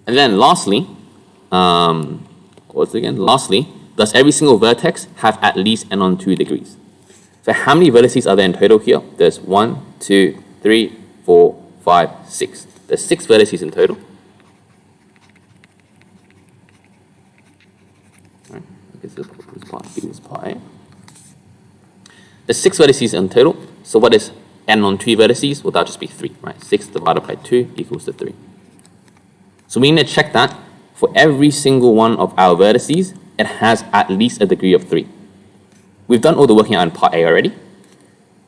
And then lastly, Lastly, does every single vertex have at least n on 2 degrees? So how many vertices are there in total here? There's 1, 2, 3, 4, 5, 6. There's 6 vertices in total. All right, I guess this is part B, this is part A. There's 6 vertices in total. So what is n on 2 vertices? Well, that'll just be 3, right? 6 divided by 2 equals to 3. So we need to check that for every single one of our vertices, it has at least a degree of 3. We've done all the working out in part A already,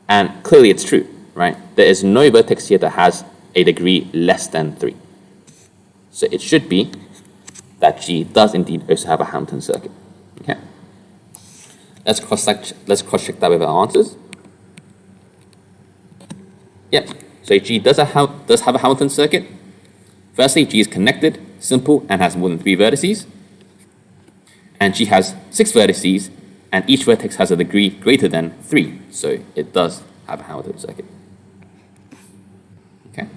and clearly it's true, right? There is no vertex here that has a degree less than 3. So it should be that G does indeed also have a Hamilton circuit. Okay. Let's cross check that with our answers. Yep. So G does have a Hamilton circuit. Firstly, G is connected, simple, and has more than 3 vertices. And G has 6 vertices, and each vertex has a degree greater than 3. So it does have a Hamilton circuit. Okay.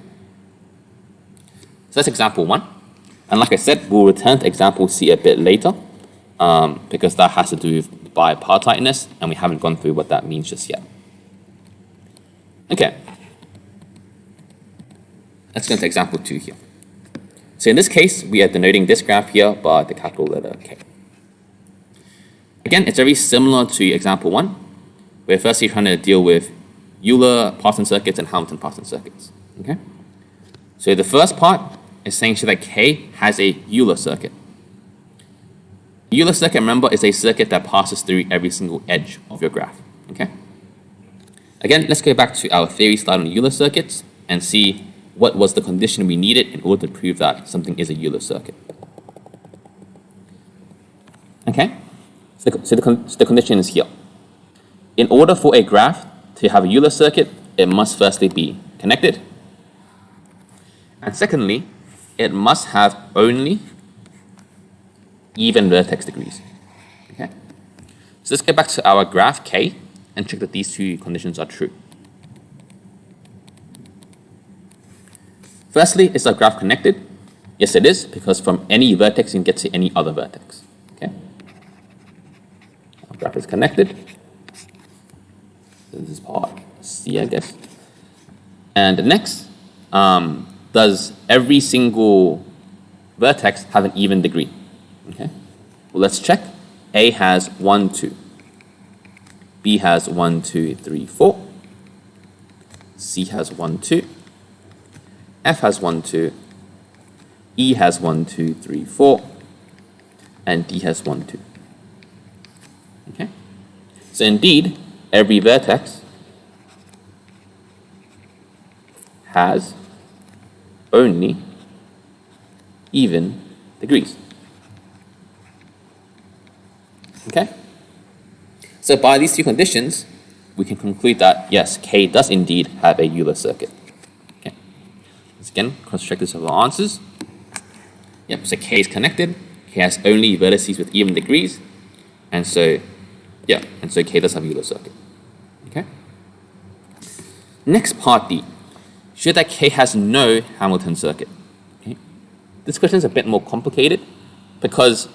So that's example 1. And like I said, we'll return to example C a bit later, because that has to do with bipartiteness, and we haven't gone through what that means just yet. Okay. Let's go into example 2 here. So in this case, we are denoting this graph here by the capital letter K. Again, it's very similar to example 1, where firstly you're trying to deal with Euler-Parsons circuits and Hamilton-Parsons circuits. Okay? So the first part is saying that K has a Euler circuit. The Euler circuit, remember, is a circuit that passes through every single edge of your graph. Okay? Again, let's go back to our theory slide on Euler circuits and see what was the condition we needed in order to prove that something is a Euler circuit. Okay? So the condition is here. In order for a graph to have a Euler circuit, it must firstly be connected. And secondly, it must have only even vertex degrees. Okay? So let's get back to our graph K and check that these 2 conditions are true. Firstly, is our graph connected? Yes, it is, because from any vertex you can get to any other vertex. Okay? Our graph is connected. This is part C, I guess. And next, does every single vertex have an even degree? Okay. Well, let's check. A has 1, 2. B has 1, 2, 3, 4. C has 1, 2. F has 1, 2. E has 1, 2, 3, 4. And D has 1, 2. Okay. So indeed, every vertex has only even degrees. Okay? So by these 2 conditions, we can conclude that, yes, K does indeed have a Euler circuit. Okay. Let's again cross-check this with our answers. Yep, so K is connected. K has only vertices with even degrees. And so, yeah, and so K does have a Euler circuit. Okay? Next, part D. Show that K has no Hamilton circuit. Okay? This question is a bit more complicated because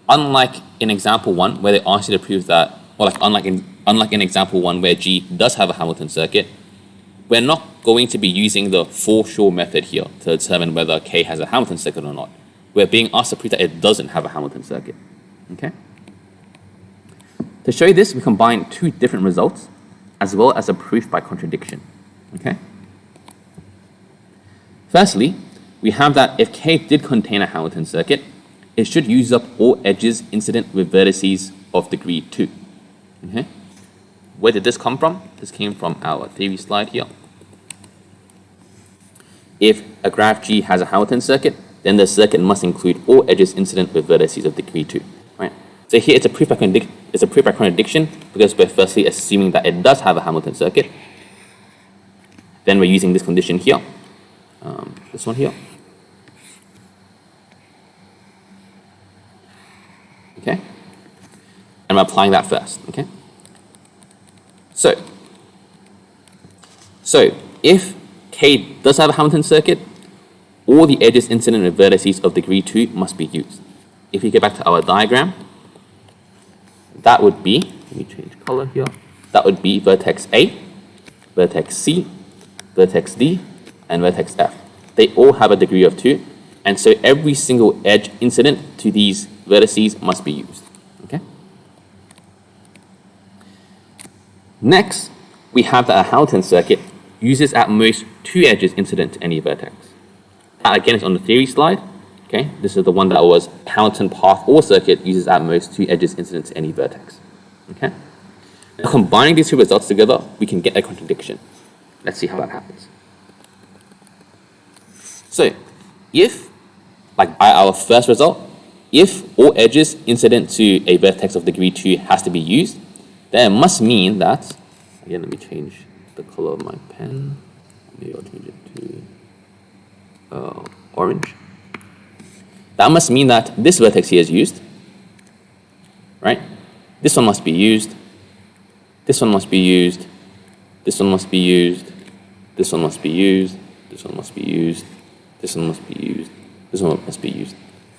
unlike in example 1 where they asked you to prove that, or like unlike in example 1 where G does have a Hamilton circuit, we're not going to be using the for-sure method here to determine whether K has a Hamilton circuit or not. We're being asked to prove that it doesn't have a Hamilton circuit. Okay? To show this, we combine 2 different results as well as a proof by contradiction. Okay? Firstly, we have that if K did contain a Hamilton circuit, it should use up all edges incident with vertices of degree 2. Okay? Where did this come from? This came from our theory slide here. If a graph G has a Hamilton circuit, then the circuit must include all edges incident with vertices of degree 2. Right? So here it's a proof by contradiction because we're firstly assuming that it does have a Hamilton circuit. Then we're using this condition here. This one here. Okay? And we're applying that first. Okay? So if K does have a Hamilton circuit, all the edges incident with vertices of degree 2 must be used. If we get back to our diagram, that would be, let me change color here, that would be vertex A, vertex C, vertex D, and vertex F. They all have a degree of 2, and so every single edge incident to these vertices must be used. Okay? Next, we have that a Hamilton circuit uses at most 2 edges incident to any vertex. That again is on the theory slide. Okay? This is the one that was Hamilton path or circuit uses at most 2 edges incident to any vertex. Okay? Now combining these 2 results together, we can get a contradiction. Let's see how that happens. So, if, like by our first result, if all edges incident to a vertex of degree 2 has to be used, then it must mean that, again, let me change the color of my pen. Maybe I'll change it to orange. That must mean that this vertex here is used, right? This one must be used. This one must be used. This one must be used. This one must be used. This one must be used. This one must be used. This one must be used.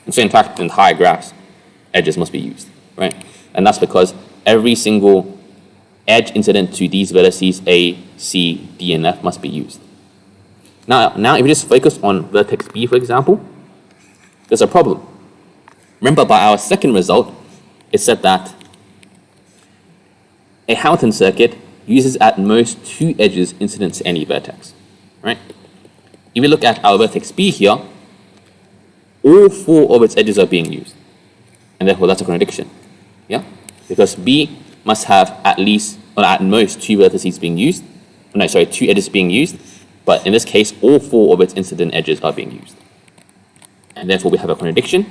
And so in fact, the entire graph's edges must be used, right? And that's because every single edge incident to these vertices A, C, D, and F must be used. Now if you just focus on vertex B, for example, there's a problem. Remember, by our second result, it said that a Hamilton circuit uses at most 2 edges incident to any vertex, right? If you look at our vertex B here, all 4 of its edges are being used. And therefore, that's a contradiction, yeah? Because B must have at least, or at most, 2 vertices being used. No, sorry, 2 edges being used. But in this case, all 4 of its incident edges are being used. And therefore, we have a contradiction.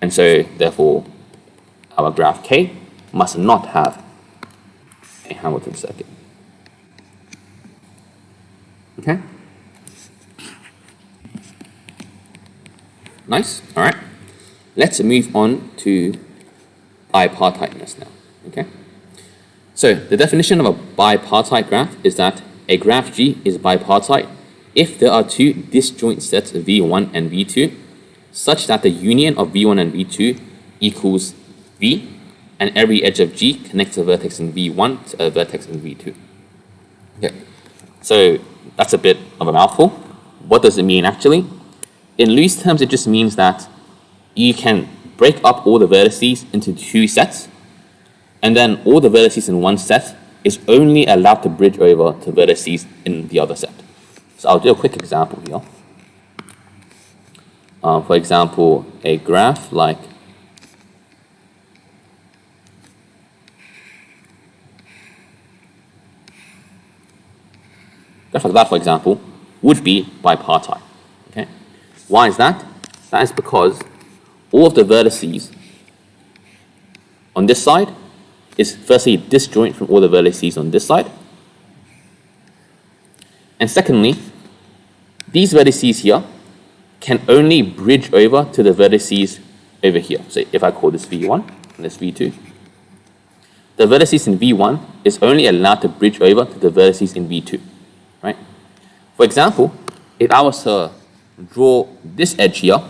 And so, therefore, our graph K must not have a Hamilton circuit. Okay? Nice. All right. Let's move on to bipartiteness now. Okay? So, the definition of a bipartite graph is that a graph G is bipartite if there are 2 disjoint sets of V1 and V2 such that the union of V1 and V2 equals V, and every edge of G connects a vertex in V1 to a vertex in V2. Okay, so that's a bit of a mouthful. What does it mean actually? In loose terms, it just means that you can break up all the vertices into 2 sets, and then all the vertices in one set is only allowed to bridge over to vertices in the other set. So I'll do a quick example here. For example, a graph like that, for example, would be bipartite. Okay, why is that? That is because all of the vertices on this side is firstly disjoint from all the vertices on this side, and secondly, these vertices here can only bridge over to the vertices over here. So if I call this V1 and this V2, the vertices in V1 is only allowed to bridge over to the vertices in V2, right? For example, if I was to draw this edge here,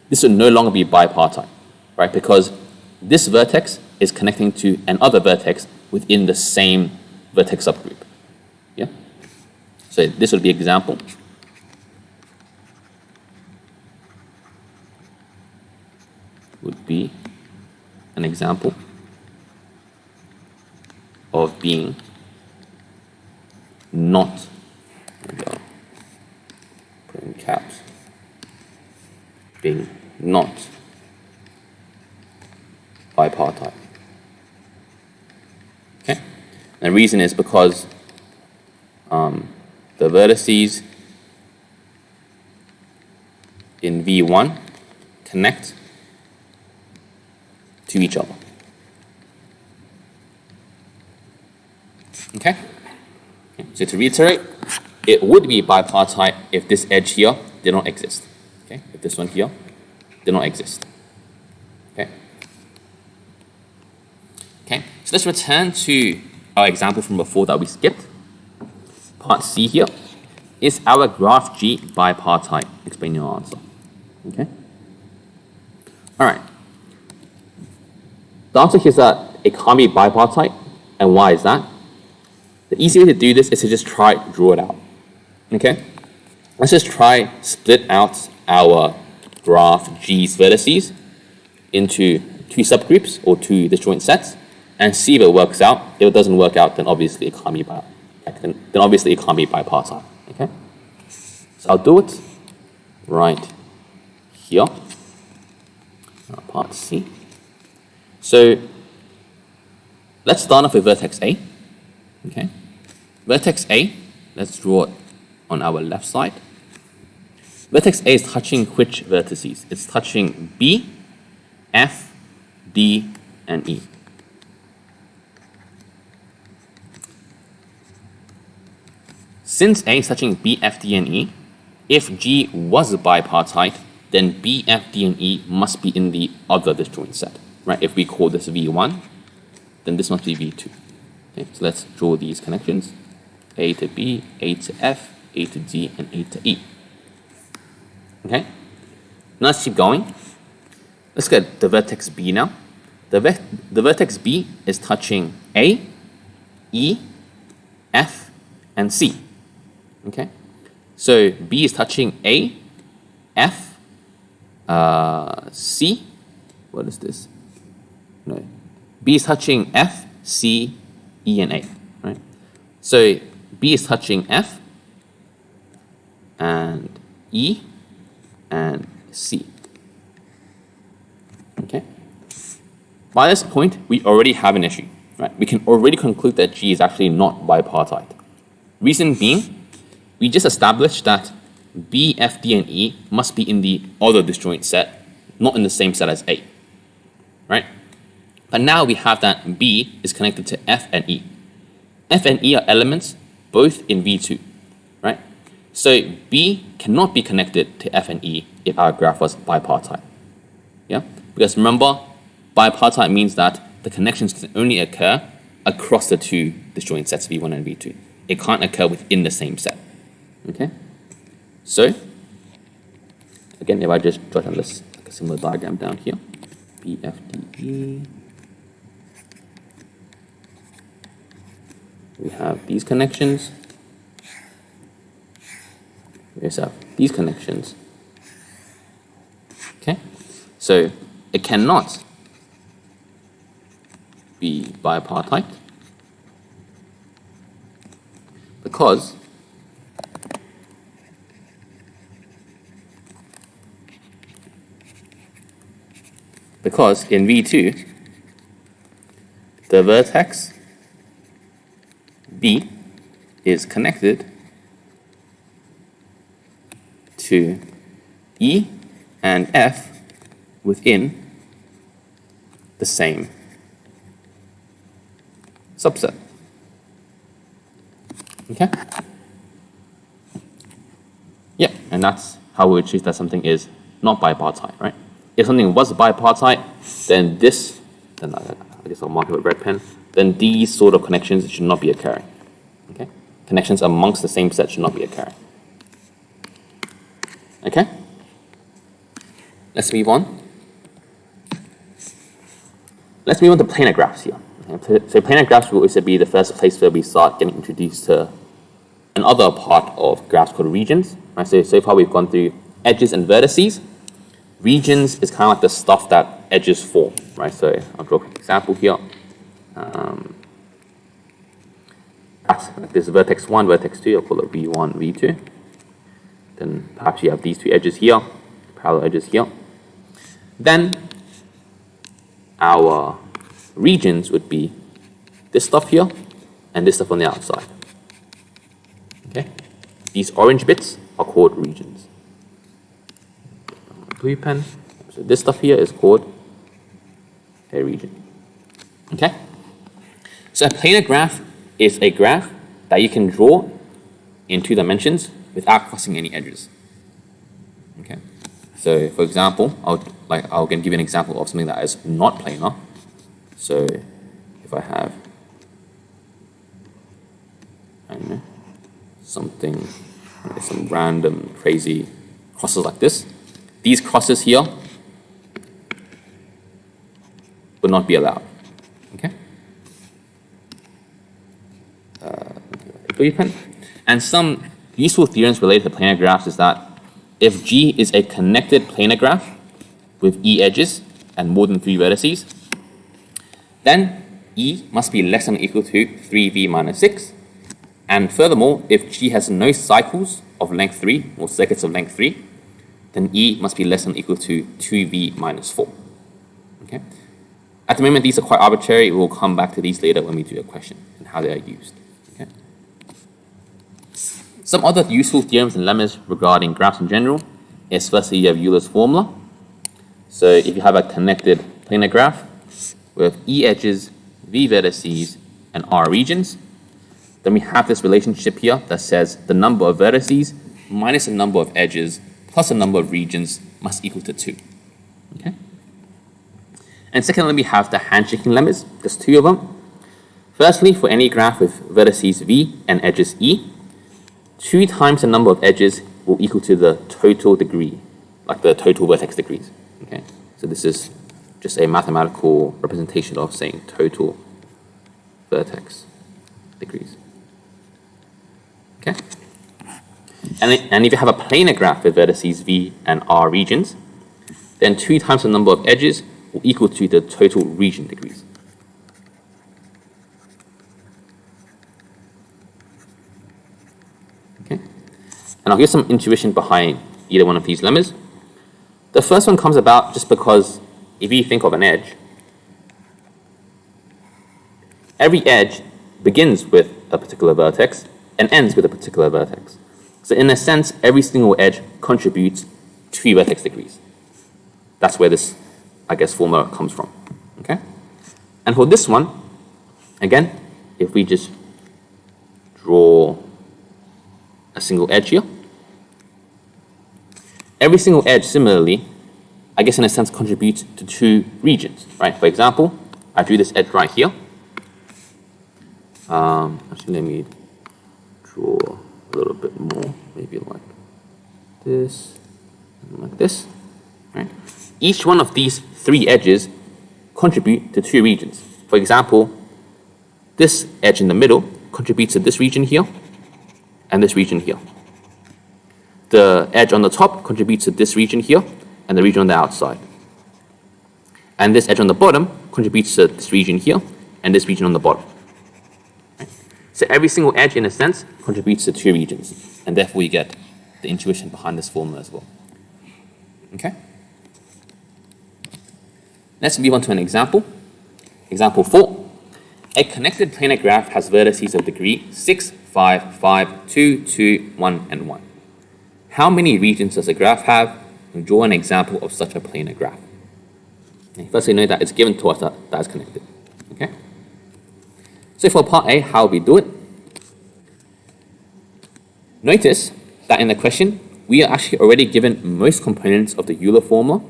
this would no longer be bipartite, right? Because this vertex is connecting to another vertex within the same vertex subgroup. Yeah? So this would be example. Would be an example of being not, put in caps, being not bipartite. Okay? And the reason is because the vertices in V1 connect to each other. Okay? So to reiterate, it would be bipartite if this edge here did not exist. Okay? If this one here did not exist. Okay? Okay, so let's return to our example from before that we skipped. Part C here. Is our graph G bipartite? Explain your answer. Okay? All right. The answer here is that it can't be bipartite. And why is that? The easy way to do this is to just try to draw it out. Okay? Let's just try split out our graph G's vertices into 2 subgroups or 2 disjoint sets and see if it works out. If it doesn't work out, then obviously it can't be bipartite. Okay? So I'll do it right here. Part C. So let's start off with vertex A. Okay, vertex A. Let's draw it on our left side. Vertex A is touching which vertices? It's touching B, F, D, and E. Since A is touching B, F, D, and E, if G was bipartite, then B, F, D, and E must be in the other disjoint set, right? If we call this V1, then this must be V2. Okay, so let's draw these connections. A to B, A to F, A to D, and A to E. Okay, now let's keep going. Let's get the vertex B now. The vertex B is touching A, E, F, and C. Okay, so B is touching A, F, C. What is this? No, B is touching F, C, E, and A. Right. So B is touching F and E and C. Okay. By this point, we already have an issue, right? We can already conclude that G is actually not bipartite. Reason being, we just established that B, F, D, and E must be in the other disjoint set, not in the same set as A, right? But now we have that B is connected to F and E. F and E are elements both in V2, right? So B cannot be connected to F and E if our graph was bipartite. Yeah? Because remember, bipartite means that the connections can only occur across the two disjoint sets, V1 and V2. It can't occur within the same set. Okay? So, again, if I just draw down this like a similar diagram down here, B, F, D, E. We have these connections. We also have these connections. Okay? So, it cannot be bipartite because in V2 the vertex B is connected to E and F within the same subset. Okay? Yeah, and that's how we would choose that something is not bipartite, right? If something was bipartite, then I guess I'll mark it with a red pen, then these sort of connections should not be occurring. Okay? Connections amongst the same set should not be occurring. Okay? Let's move on. Let's move on to planar graphs here. Okay? So planar graphs will also be the first place where we start getting introduced to another part of graphs called regions. Right? So far we've gone through edges and vertices. Regions is kind of like the stuff that edges form, right? So I'll draw an example here. This vertex 1, vertex 2, I'll call it V1, V2. Then perhaps you have these two edges here, parallel edges here. Then our regions would be this stuff here and this stuff on the outside. Okay? These orange bits are called regions. Blue pen. So this stuff here is called a region. Okay? So a planar graph is a graph that you can draw in 2 dimensions without crossing any edges. Okay? So for example, I'll give you an example of something that is not planar. So if I have something, some random crazy crosses like this, these crosses here would not be allowed. Okay? And some useful theorems related to planar graphs is that if G is a connected planar graph with E edges and more than 3 vertices, then E must be less than or equal to 3V minus 6. And furthermore, if G has no cycles of length 3 or circuits of length 3, then E must be less than or equal to 2V minus 4. Okay? At the moment, these are quite arbitrary. We'll come back to these later when we do a question and how they are used. Okay? Some other useful theorems and lemmas regarding graphs in general is firstly you have Euler's formula. So if you have a connected planar graph with E edges, V vertices, and R regions, then we have this relationship here that says the number of vertices minus the number of edges plus the number of regions must equal to 2. Okay? And secondly, we have the handshaking lemmas. There's 2 of them. Firstly, for any graph with vertices v and edges e, 2 times the number of edges will equal to the total degree, like the total vertex degrees. Okay? So this is just a mathematical representation of saying total vertex degrees. Okay? And if you have a planar graph with vertices v and r regions, then 2 times the number of edges will equal to the total region degrees. Okay? And I'll give some intuition behind either one of these lemmas. The first one comes about just because if you think of an edge, every edge begins with a particular vertex and ends with a particular vertex. So in a sense, every single edge contributes 2 vertex degrees. That's where this, I guess, formula comes from. Okay? And for this one, again, if we just draw a single edge here, every single edge, similarly, I guess in a sense contributes to 2 regions, right? For example, I drew this edge right here. Actually, let me draw a little bit more, maybe like this, and like this, right? Each one of these 3 edges contribute to 2 regions. For example, this edge in the middle contributes to this region here and this region here. The edge on the top contributes to this region here and the region on the outside. And this edge on the bottom contributes to this region here and this region on the bottom. Right? So every single edge, in a sense, contributes to 2 regions, and therefore you get the intuition behind this formula as well. Okay? Let's move on to an example. Example 4. A connected planar graph has vertices of degree 6, 5, 5, 2, 2, 1, and 1. How many regions does a graph have? And draw an example of such a planar graph. Okay, firstly, note that it's given to us that is connected. Okay? So for part A, how we do it? Notice that in the question, we are actually already given most components of the Euler formula,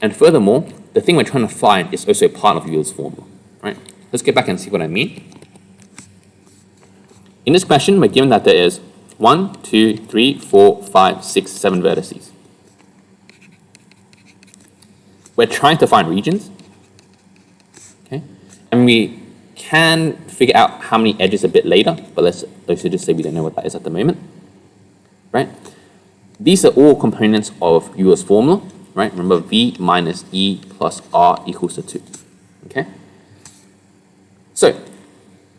and furthermore, the thing we're trying to find is also part of Euler's formula. Right? Let's get back and see what I mean. In this question, we're given that there is 1, 2, 3, 4, 5, 6, 7 vertices. We're trying to find regions. Okay? And we can figure out how many edges a bit later, but let's also just say we don't know what that is at the moment. Right? These are all components of Euler's formula. Right? Remember, V minus E plus R equals to 2. Okay? So,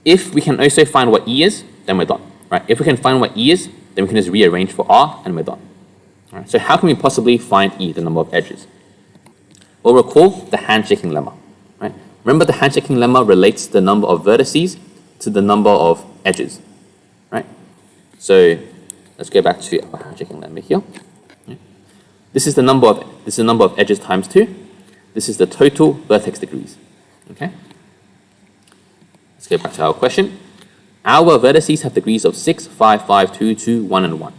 if we can also find what E is, then we're done. Right? If we can find what E is, then we can just rearrange for R, and we're done. All right? So how can we possibly find E, the number of edges? Well, recall the handshaking lemma. Right? Remember, the handshaking lemma relates the number of vertices to the number of edges. Right? So let's go back to our handshaking lemma here. Right? This is the number of edges times 2. This is the total vertex degrees. Okay? Let's go back to our question. Our vertices have degrees of 6, 5, 5, 2, 2, 1, and 1.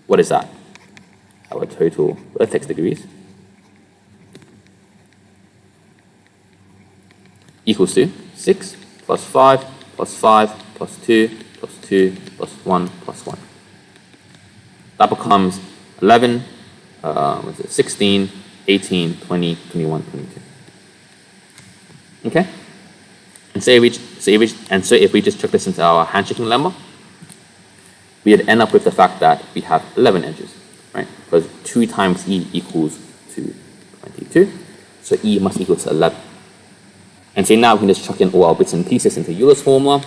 What is that? Our total vertex degrees equals to 6 plus 5 plus 5 plus 2 plus 2 plus 1 plus 1. That becomes 11, 16, 18, 20, 21, 22. Okay? And so if we just chuck this into our handshaking lemma, we'd end up with the fact that we have 11 edges, right? Because 2 times E equals to 22, so E must equal to 11. And so now we can just chuck in all our bits and pieces into Euler's formula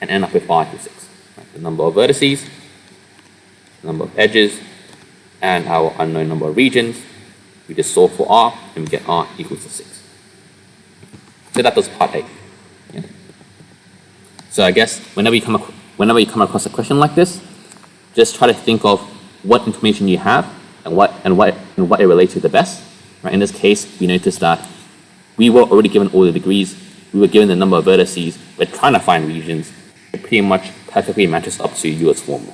and end up with 5 to 6. Right? The number of vertices, the number of edges, and our unknown number of regions. We just solve for R, and we get R equals to 6. So that was part A. Yeah. So I guess whenever you come across a question like this, just try to think of what information you have and what it relates to the best. Right? In this case, we noticed that we were already given all the degrees. We were given the number of vertices. We're trying to find regions. It pretty much perfectly matches up to Euler's formula.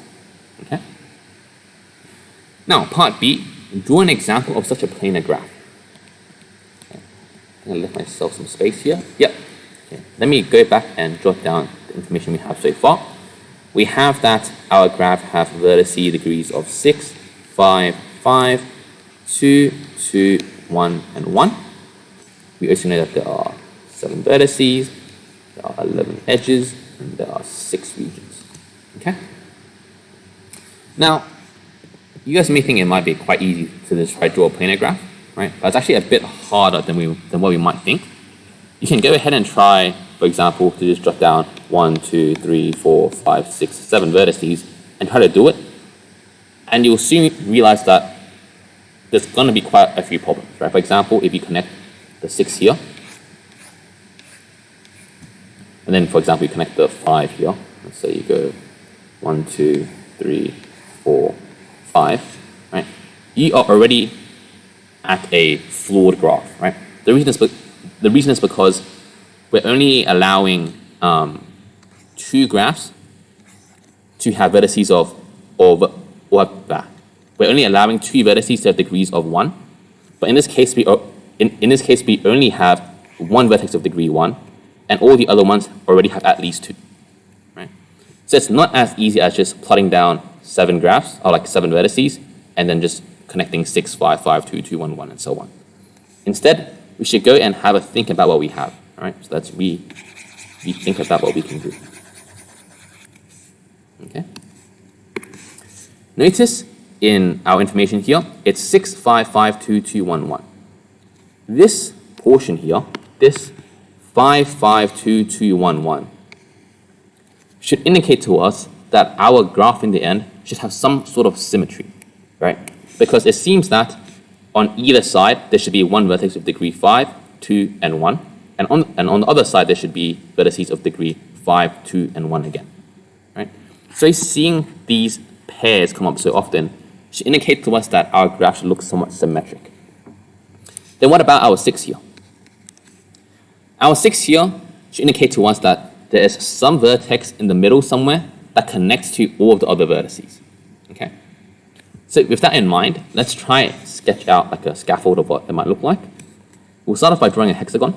Okay? Now, part B, draw an example of such a planar graph. Okay. I'm going to leave myself some space here. Yep. Okay. Let me go back and jot down the information we have so far. We have that our graph has vertices degrees of 6, 5, 5, 2, 2, 1, and 1. We also know that there are 7 vertices, there are 11 edges, and there are 6 regions. Okay? Now, you guys may think it might be quite easy to just try to draw a planar graph, right? But it's actually a bit harder than what we might think. You can go ahead and try, for example, to just jot down 1, 2, 3, 4, 5, 6, 7 vertices and try to do it. And you'll soon realize that there's going to be quite a few problems, right? For example, if you connect the 6 here, and then, for example, you connect the 5 here. Let's say you go 1, 2, 3, 4, 5, right? You are already at a flawed graph, right? The reason is because we're only allowing 2 graphs to have vertices we're only allowing 2 vertices to have degrees of 1, but in this case we only have 1 vertex of degree 1, and all the other ones already have at least 2, right? So it's not as easy as just plotting down 7 graphs, or like 7 vertices, and then just connecting 6, 5, 5, 2, 2, 1, 1, and so on. Instead, we should go and have a think about what we have, all right? So let's think about what we can do. Okay? Notice in our information here, it's 6, 5, 5, 2, 2, 1, 1. This portion here, this 5, 5, 2, 2, 1, 1, should indicate to us that our graph in the end should have some sort of symmetry, right? Because it seems that on either side, there should be 1 vertex of degree 5, 2, and 1. And on the other side, there should be vertices of degree 5, 2, and 1 again, right? So seeing these pairs come up so often should indicate to us that our graph should look somewhat symmetric. Then what about our 6 here? Our 6 here should indicate to us that there is some vertex in the middle somewhere that connects to all of the other vertices. Okay? So with that in mind, let's try and sketch out like a scaffold of what it might look like. We'll start off by drawing a hexagon.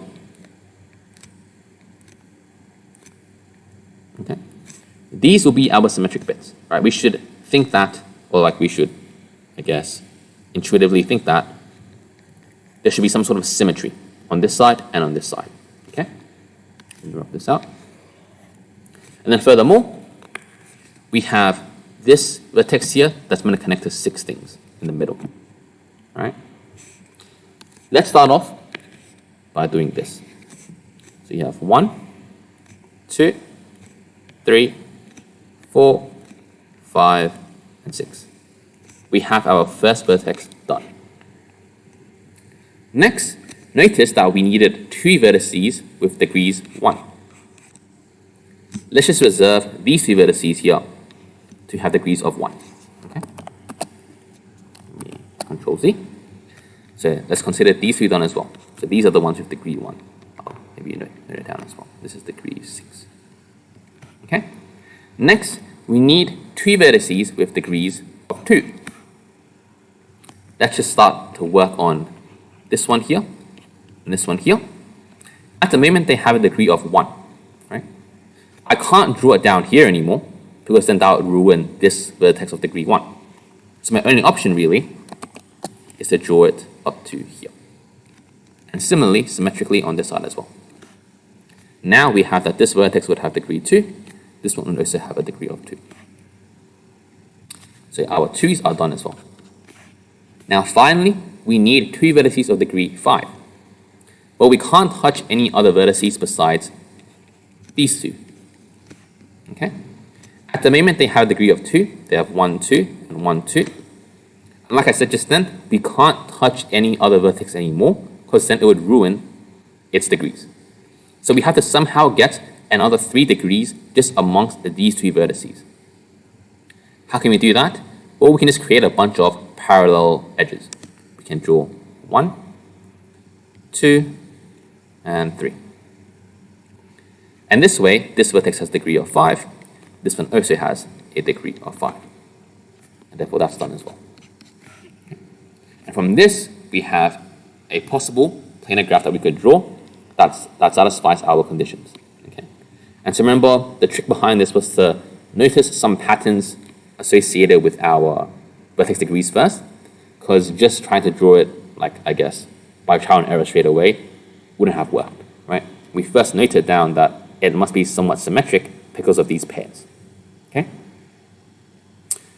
Okay? These will be our symmetric bits, right? We should think that, or like we should, I guess, intuitively think that there should be some sort of symmetry on this side and on this side. Okay? Draw this out. And then furthermore, we have this vertex here that's going to connect to 6 things in the middle. All right? Let's start off by doing this. So you have 1, 2, 3, 4, 5, and 6. We have our first vertex done. Next, notice that we needed 2 vertices with degrees 1. Let's just reserve these 2 vertices here to have degrees of 1. Okay? Control Z. So let's consider these 3 done as well. So these are the ones with degree 1. Oh, maybe you note it down as well. This is degree 6. Okay? Next, we need 2 vertices with degrees of 2. Let's just start to work on this one here and this one here. At the moment, they have a degree of 1. Right? I can't draw it down here anymore because then that would ruin this vertex of degree 1. So my only option really is to draw it up to here. And similarly, symmetrically on this side as well. Now we have that this vertex would have degree 2. This one would also have a degree of 2. So our 2's are done as well. Now finally, we need 2 vertices of degree 5. But we can't touch any other vertices besides these 2. Okay? At the moment, they have a degree of 2. They have 1, 2, and 1, 2. And like I said just then, we can't touch any other vertex anymore because then it would ruin its degrees. So we have to somehow get another 3 degrees just amongst these 2 vertices. How can we do that? Well, we can just create a bunch of parallel edges. We can draw 1, 2, and 3. And this way, this vertex has degree of 5, this one also has a degree of 5. And therefore that's done as well. And from this, we have a possible planar graph that we could draw that satisfies our conditions. Okay. And so remember, the trick behind this was to notice some patterns associated with our vertex degrees first, because just trying to draw it, like, I guess, by trial and error straight away wouldn't have worked, right? We first noted down that it must be somewhat symmetric because of these pairs. Okay.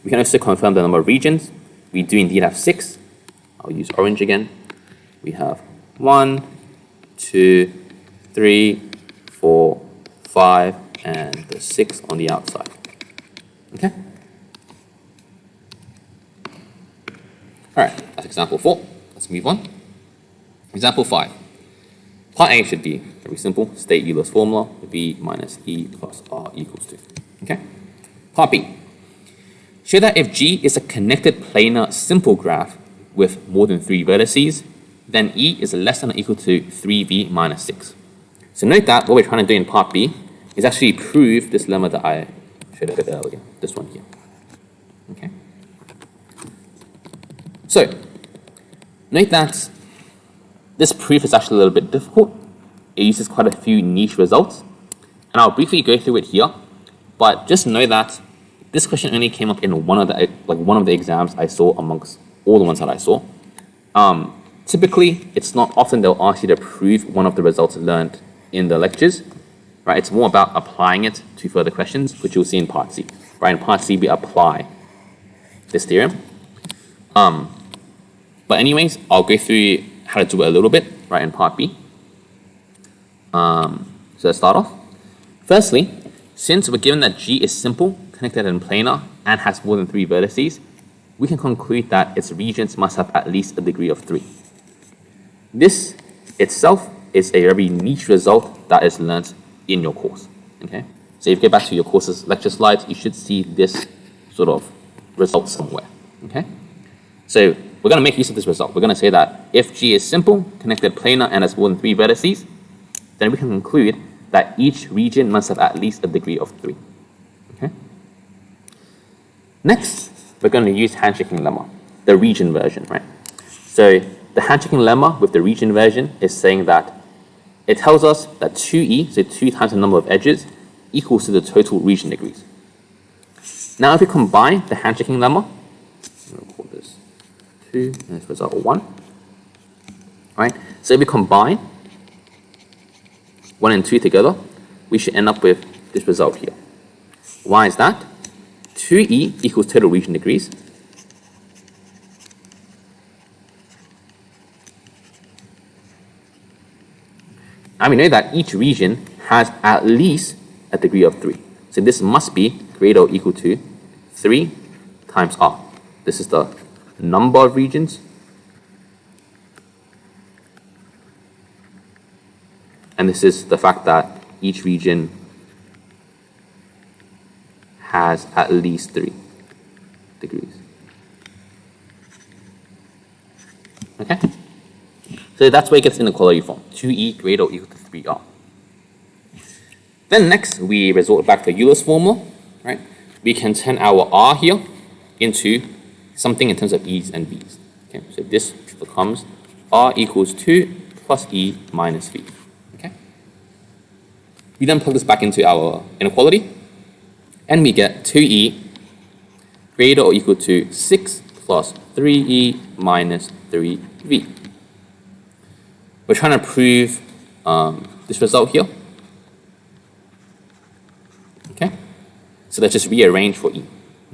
We can also confirm the number of regions. We do indeed have 6. I'll use orange again. We have 1, 2, 3, 4, 5, and the 6 on the outside. Okay. All right, that's example 4. Let's move on. Example 5. Part A should be very simple. State Euler's formula, V minus E plus R equals 2. Okay. Part B. Show that if G is a connected planar simple graph with more than 3 vertices, then E is less than or equal to 3V minus 6. So note that what we're trying to do in part B is actually prove this lemma that I showed a bit earlier, this one here. Okay. So note that this proof is actually a little bit difficult. It uses quite a few niche results, and I'll briefly go through it here. But just know that this question only came up in one of the exams I saw amongst all the ones that I saw. Typically, it's not often they'll ask you to prove one of the results learned in the lectures, right? It's more about applying it to further questions, which you'll see in part C. Right? In part C, we apply this theorem. But anyways, I'll go through how to do it a little bit, right, in part B. So let's start off. Firstly, since we're given that G is simple, connected and planar, and has more than 3 vertices, we can conclude that its regions must have at least a degree of 3. This itself is a very niche result that is learnt in your course. Okay, so if you get back to your course's lecture slides, you should see this sort of result somewhere. Okay, so we're going to make use of this result. We're going to say that if G is simple, connected planar, and has more than 3 vertices, then we can conclude that each region must have at least a degree of 3. Okay. Next, we're going to use handshaking lemma, the region version, right? So the handshaking lemma with the region version is saying that it tells us that 2e, so 2 times the number of edges, equals to the total region degrees. Now if we combine the handshaking lemma, we'll call this 2, and this result 1, right? So if we combine 1 and 2 together, we should end up with this result here. Why is that? 2e equals total region degrees. And we know that each region has at least a degree of 3. So this must be greater or equal to 3 times r. This is the number of regions. And this is the fact that each region has at least 3 degrees. Okay? So that's where it gets inequality form, 2e greater or equal to 3r. Then next, we resort back to Euler's formula, right? We can turn our r here into something in terms of e's and b's. Okay, so this becomes r equals 2 plus e minus v. Okay? We then plug this back into our inequality, and we get 2e greater or equal to 6 plus 3e minus 3v. We're trying to prove this result here. Okay, so let's just rearrange for e.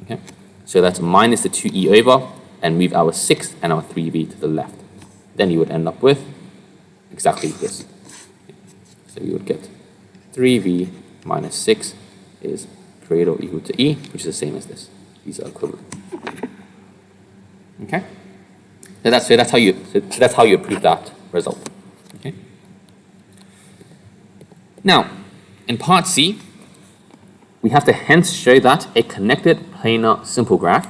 Okay, so that's minus the 2e over, and move our 6 and our 3v to the left. Then you would end up with exactly this. So you would get 3v minus 6 is greater or equal to e, which is the same as this. These are equivalent. Okay, so that's how you prove that result. Okay. Now, in part C, we have to hence show that a connected planar simple graph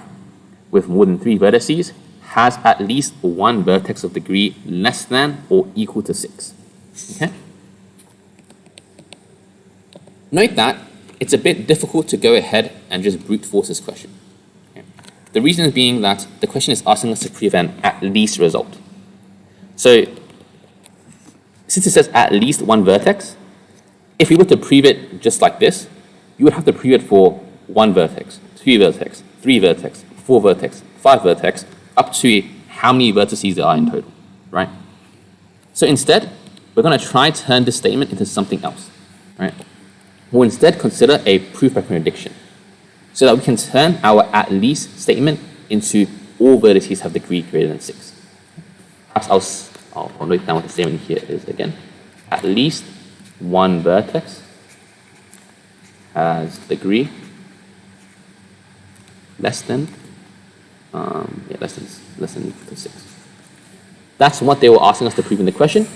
with more than 3 vertices has at least one vertex of degree less than or equal to 6. Okay. Note that it's a bit difficult to go ahead and just brute force this question. Okay? The reason being that the question is asking us to prove an at least result. So since it says at least one vertex, if we were to prove it just like this, you would have to prove it for one vertex, two vertex, three vertex, four vertex, five vertex, up to how many vertices there are in total, right? So instead, we're going to try to turn this statement into something else, right? We'll instead consider a proof by contradiction, so that we can turn our at least statement into all vertices have degree greater than 6. Perhaps I'll note down what the statement here is again. At least one vertex has degree less than less than equal to 6. That's what they were asking us to prove in the question.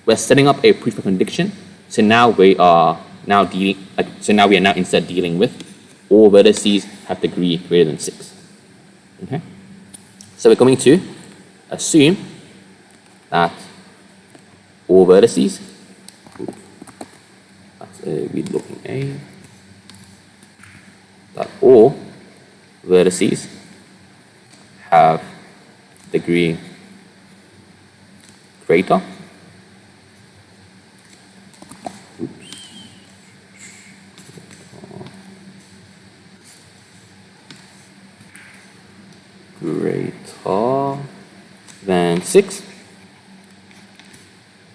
We're setting up a proof of contradiction. So now we are now instead dealing with all vertices have degree greater than 6. Okay. So we're going to assume that all vertices. That's a weird looking A. That all vertices have degree greater than 6.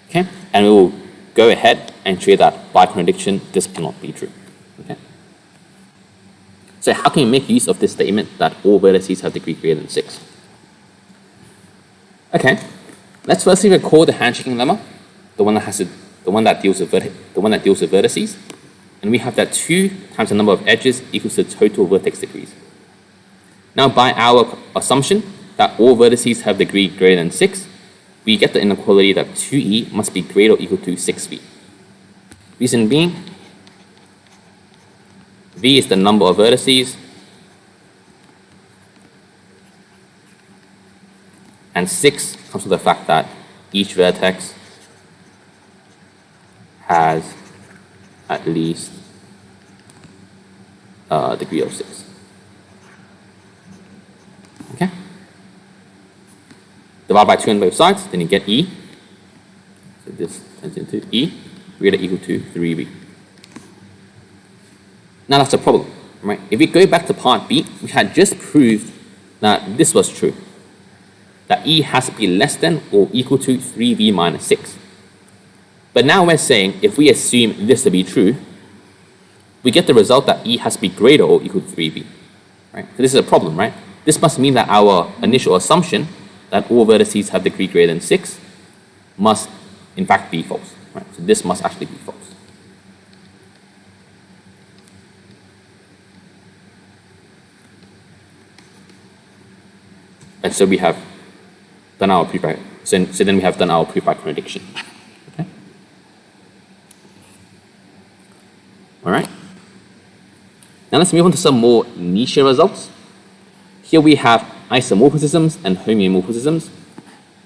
Okay, and we will go ahead and show that by contradiction this cannot be true. Okay. So how can we make use of this statement that all vertices have degree greater than 6? Okay, let's firstly recall the handshaking lemma, the one that deals with vertices, and we have that 2 times the number of edges equals the total vertex degrees. Now, by our assumption that all vertices have degree greater than 6, we get the inequality that 2e must be greater or equal to 6v. Reason being, v is the number of vertices, and 6 comes from the fact that each vertex has at least a degree of 6. Okay? Divide by 2 on both sides, then you get e. So this turns into e greater or equal to 3v. Now that's a problem, right? If we go back to part B, we had just proved that this was true. That e has to be less than or equal to 3v minus 6. But now we're saying if we assume this to be true, we get the result that e has to be greater or equal to 3v. Right? So this is a problem, right? This must mean that our initial assumption that all vertices have degree greater than 6 must in fact be false. Right? So this must actually be false. And so we have done our proof by, so then we have done our proof by contradiction. Okay. All right. Now let's move on to some more niche results. Here we have isomorphisms and homomorphisms.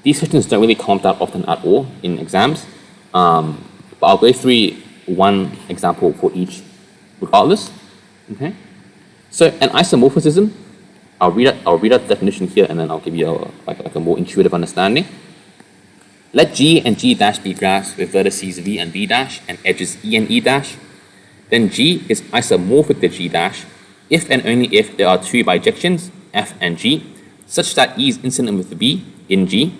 These questions don't really come up that often at all in exams, but I'll go through one example for each regardless. Okay. So an isomorphism, I'll read out the definition here, and then I'll give you a more intuitive understanding. Let G and G dash be graphs with vertices V and V dash and edges E and E dash. Then G is isomorphic to G dash if and only if there are 2 bijections, F and G, such that E is incident with V in G,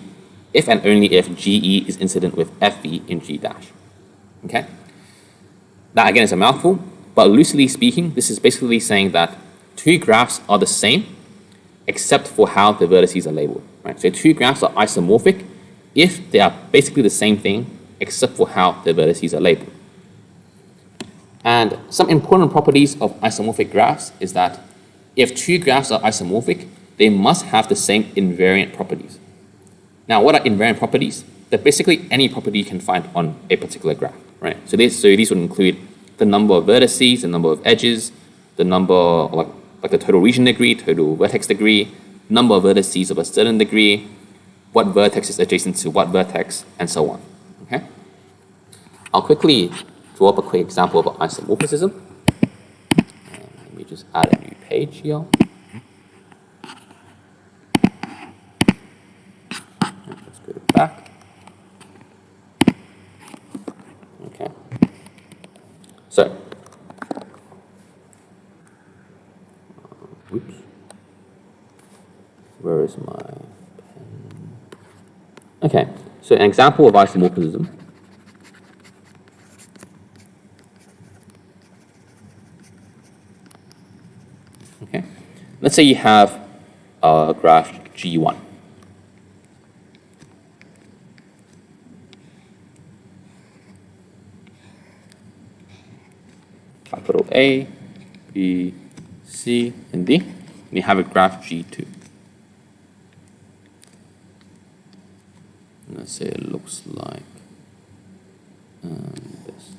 if and only if GE is incident with FV in G dash. Okay? That again is a mouthful, but loosely speaking, this is basically saying that 2 graphs are the same except for how the vertices are labeled. Right? So 2 graphs are isomorphic if they are basically the same thing except for how the vertices are labeled. And some important properties of isomorphic graphs is that if 2 graphs are isomorphic, they must have the same invariant properties. Now, what are invariant properties? They're basically any property you can find on a particular graph, right? So these would include the number of vertices, the number of edges, the number, like the total region degree, total vertex degree, number of vertices of a certain degree, what vertex is adjacent to what vertex, and so on. Okay? I'll quickly draw up a quick example of an isomorphism. me just add a new page here. Let's go back. Okay. So, oops. Where is my pen? Okay, so an example of isomorphism. Okay, let's say you have a graph G1. Capital A, B, C, and D. And you have a graph G2. Let's say it looks like this.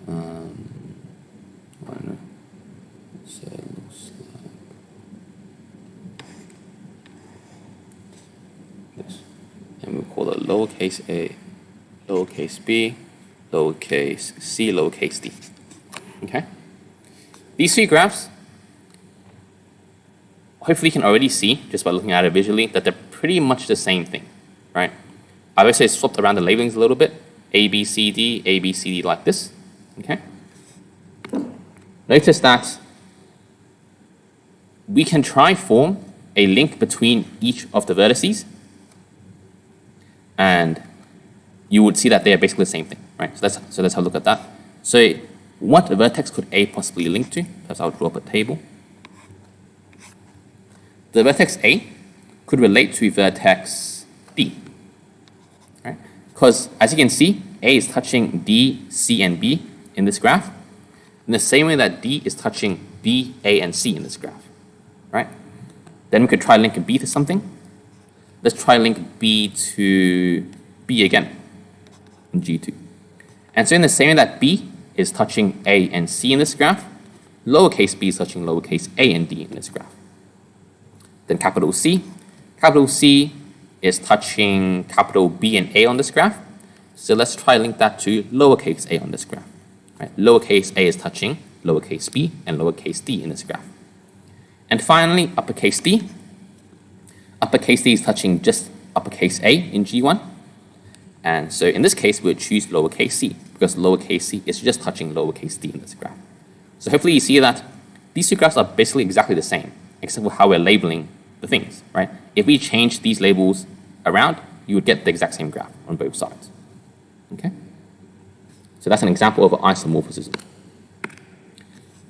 I don't know. Let's say it looks like this. And we'll call it lowercase a, lowercase b, lowercase c, lowercase d. Okay? These three graphs, hopefully you can already see, just by looking at it visually, that they're pretty much the same thing, right? I've also swapped around the labelings a little bit. A, B, C, D, A, B, C, D, like this, okay? Notice that we can try form a link between each of the vertices, and you would see that they are basically the same thing, right? So let's have a look at that. So what vertex could A possibly link to? Perhaps I'll draw up a table. The vertex A could relate to vertex D, right? Because as you can see, A is touching D, C, and B in this graph, in the same way that D is touching B, A, and C in this graph, right? Then we could try link B to something. Let's try link B to B again in G2. And so in the same way that B is touching A and C in this graph, lowercase b is touching lowercase a and d in this graph. Then capital C is touching capital B and A on this graph. So let's try link that to lowercase a on this graph. Right? Lowercase a is touching lowercase b and lowercase d in this graph. And finally, uppercase D. Uppercase D is touching just uppercase A in G1. And so in this case, we'll choose lowercase c because lowercase c is just touching lowercase d in this graph. So hopefully you see that these two graphs are basically exactly the same, except for how we're labeling the things, right? If we change these labels around, you would get the exact same graph on both sides. Okay? So that's an example of an isomorphism.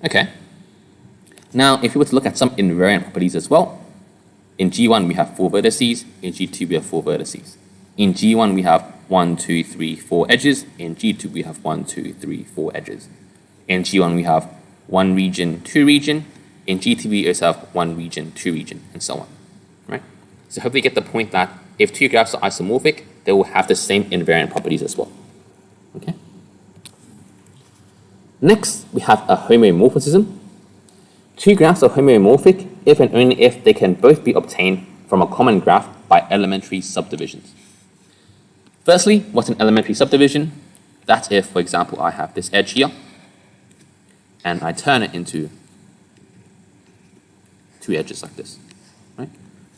Okay. Now, if you were to look at some invariant properties as well, in G1 we have 4 vertices, in G2 we have 4 vertices. In G1 we have 1, 2, 3, 4 edges, in G2 we have 1, 2, 3, 4 edges. In G1 we have 1 region, 2 region, in G2 we also have 1 region, 2 region, and so on. Right? So hopefully you get the point that if two graphs are isomorphic, they will have the same invariant properties as well. Okay? Next, we have a homomorphism. Two graphs are homomorphic if and only if they can both be obtained from a common graph by elementary subdivisions. Firstly, what's an elementary subdivision? That's if, for example, I have this edge here, and I turn it into 2 edges like this. Right?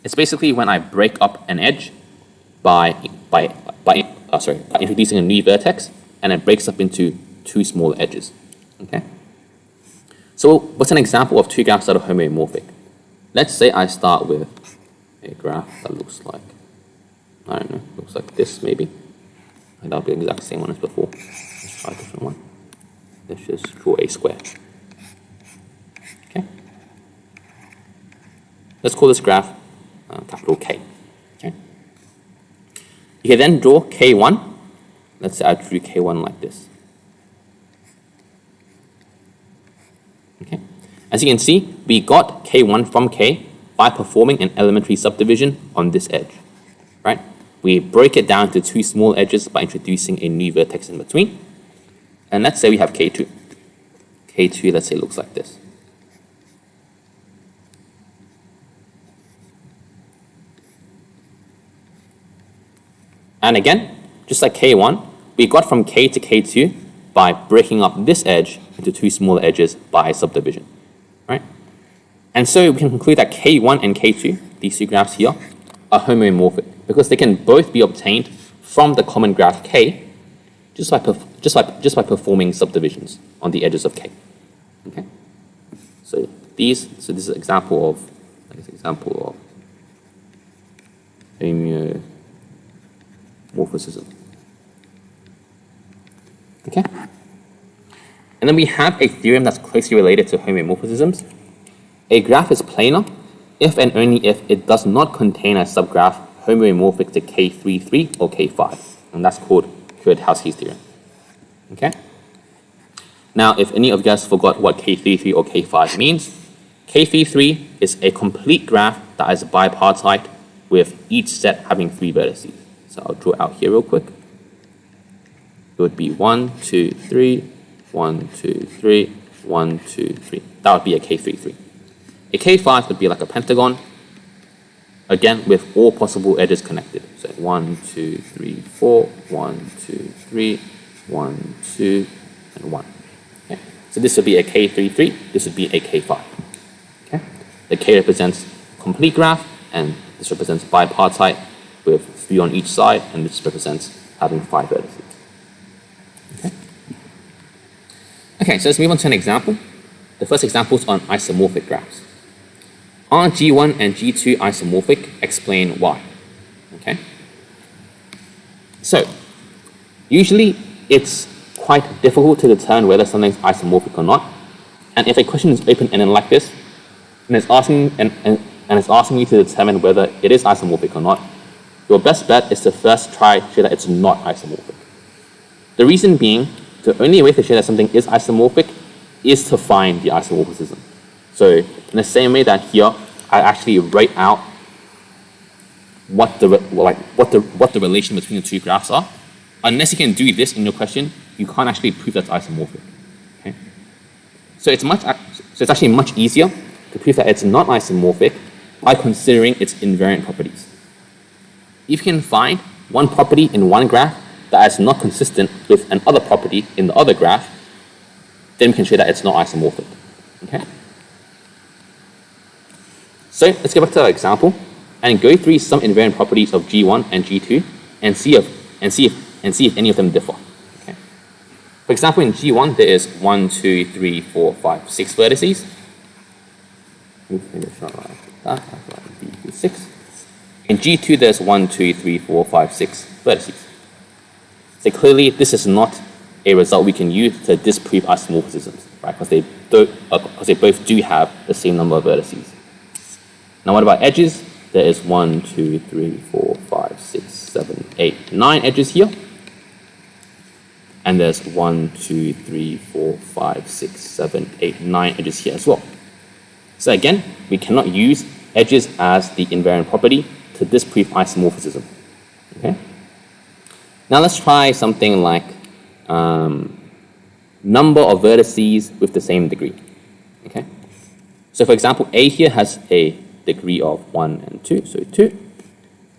It's basically when I break up an edge by introducing a new vertex, and it breaks up into 2 smaller edges. Okay? So what's an example of two graphs that are homomorphic? Let's say I start with a graph that looks like, I don't know, looks like this maybe. And that'll be the exact same one as before. Let's try a different one. Let's just draw a square. Okay. Let's call this graph capital K. Okay. You can then draw K1. Let's say I drew K1 like this. Okay. As you can see, we got K1 from K by performing an elementary subdivision on this edge. Right? We break it down to 2 small edges by introducing a new vertex in between. And let's say we have K2. K2, let's say, looks like this. And again, just like K1, we got from K to K2 by breaking up this edge into two smaller edges by subdivision, right? And so we can conclude that K1 and K2, these two graphs here, are homomorphic because they can both be obtained from the common graph K just by performing subdivisions on the edges of K. Okay. So this is an example of homomorphism. Okay. And then we have a theorem that's closely related to homomorphisms. A graph is planar if and only if it does not contain a subgraph homomorphic to K33 or K5. And that's called Kuratowski's theorem. Okay? Now, if any of you guys forgot what K33 or K5 means, K33 is a complete graph that is bipartite with each set having 3 vertices. So I'll draw it out here real quick. It would be 1, 2, 3, 1, 2, 3, 1, 2, 3. That would be a K33. A K5 would be like a pentagon, again with all possible edges connected. So 1, 2, 3, 4, 1, 2, 3, 1, 2, and 1. Okay. So this would be a K33, this would be a K5. Okay. The K represents complete graph, and this represents bipartite with 3 on each side, and this represents having 5 vertices. Okay. Okay, so let's move on to an example. The first example is on isomorphic graphs. Are G1 and G2 isomorphic? Explain why. Okay. So, usually it's quite difficult to determine whether something's isomorphic or not. And if a question is open-ended like this, and it's asking you to determine whether it is isomorphic or not, your best bet is to first try to show that it's not isomorphic. The reason being, the only way to show that something is isomorphic is to find the isomorphism. So in the same way that here, I actually write out what the relation between the two graphs are. Unless you can do this in your question, you can't actually prove that's isomorphic. Okay? So it's actually much easier to prove that it's not isomorphic by considering its invariant properties. If you can find one property in one graph that is not consistent with another property in the other graph, then we can show that it's not isomorphic. Okay? So let's go back to our example and go through some invariant properties of G1 and G2 and see if any of them differ. Okay? For example, in G1 there is 1, 2, 3, 4, 5, 6 vertices. In G2 there's 1, 2, 3, 4, 5, 6 vertices. So clearly this is not a result we can use to disprove isomorphisms, right? Because they both do have the same number of vertices. Now what about edges? There is 1, 2, 3, 4, 5, 6, 7, 8, 9 edges here. And there's 1, 2, 3, 4, 5, 6, 7, 8, 9 edges here as well. So again, we cannot use edges as the invariant property to disprove isomorphism. Okay? Now let's try something like number of vertices with the same degree. Okay? So for example, A here has a degree of 1 and 2, so 2.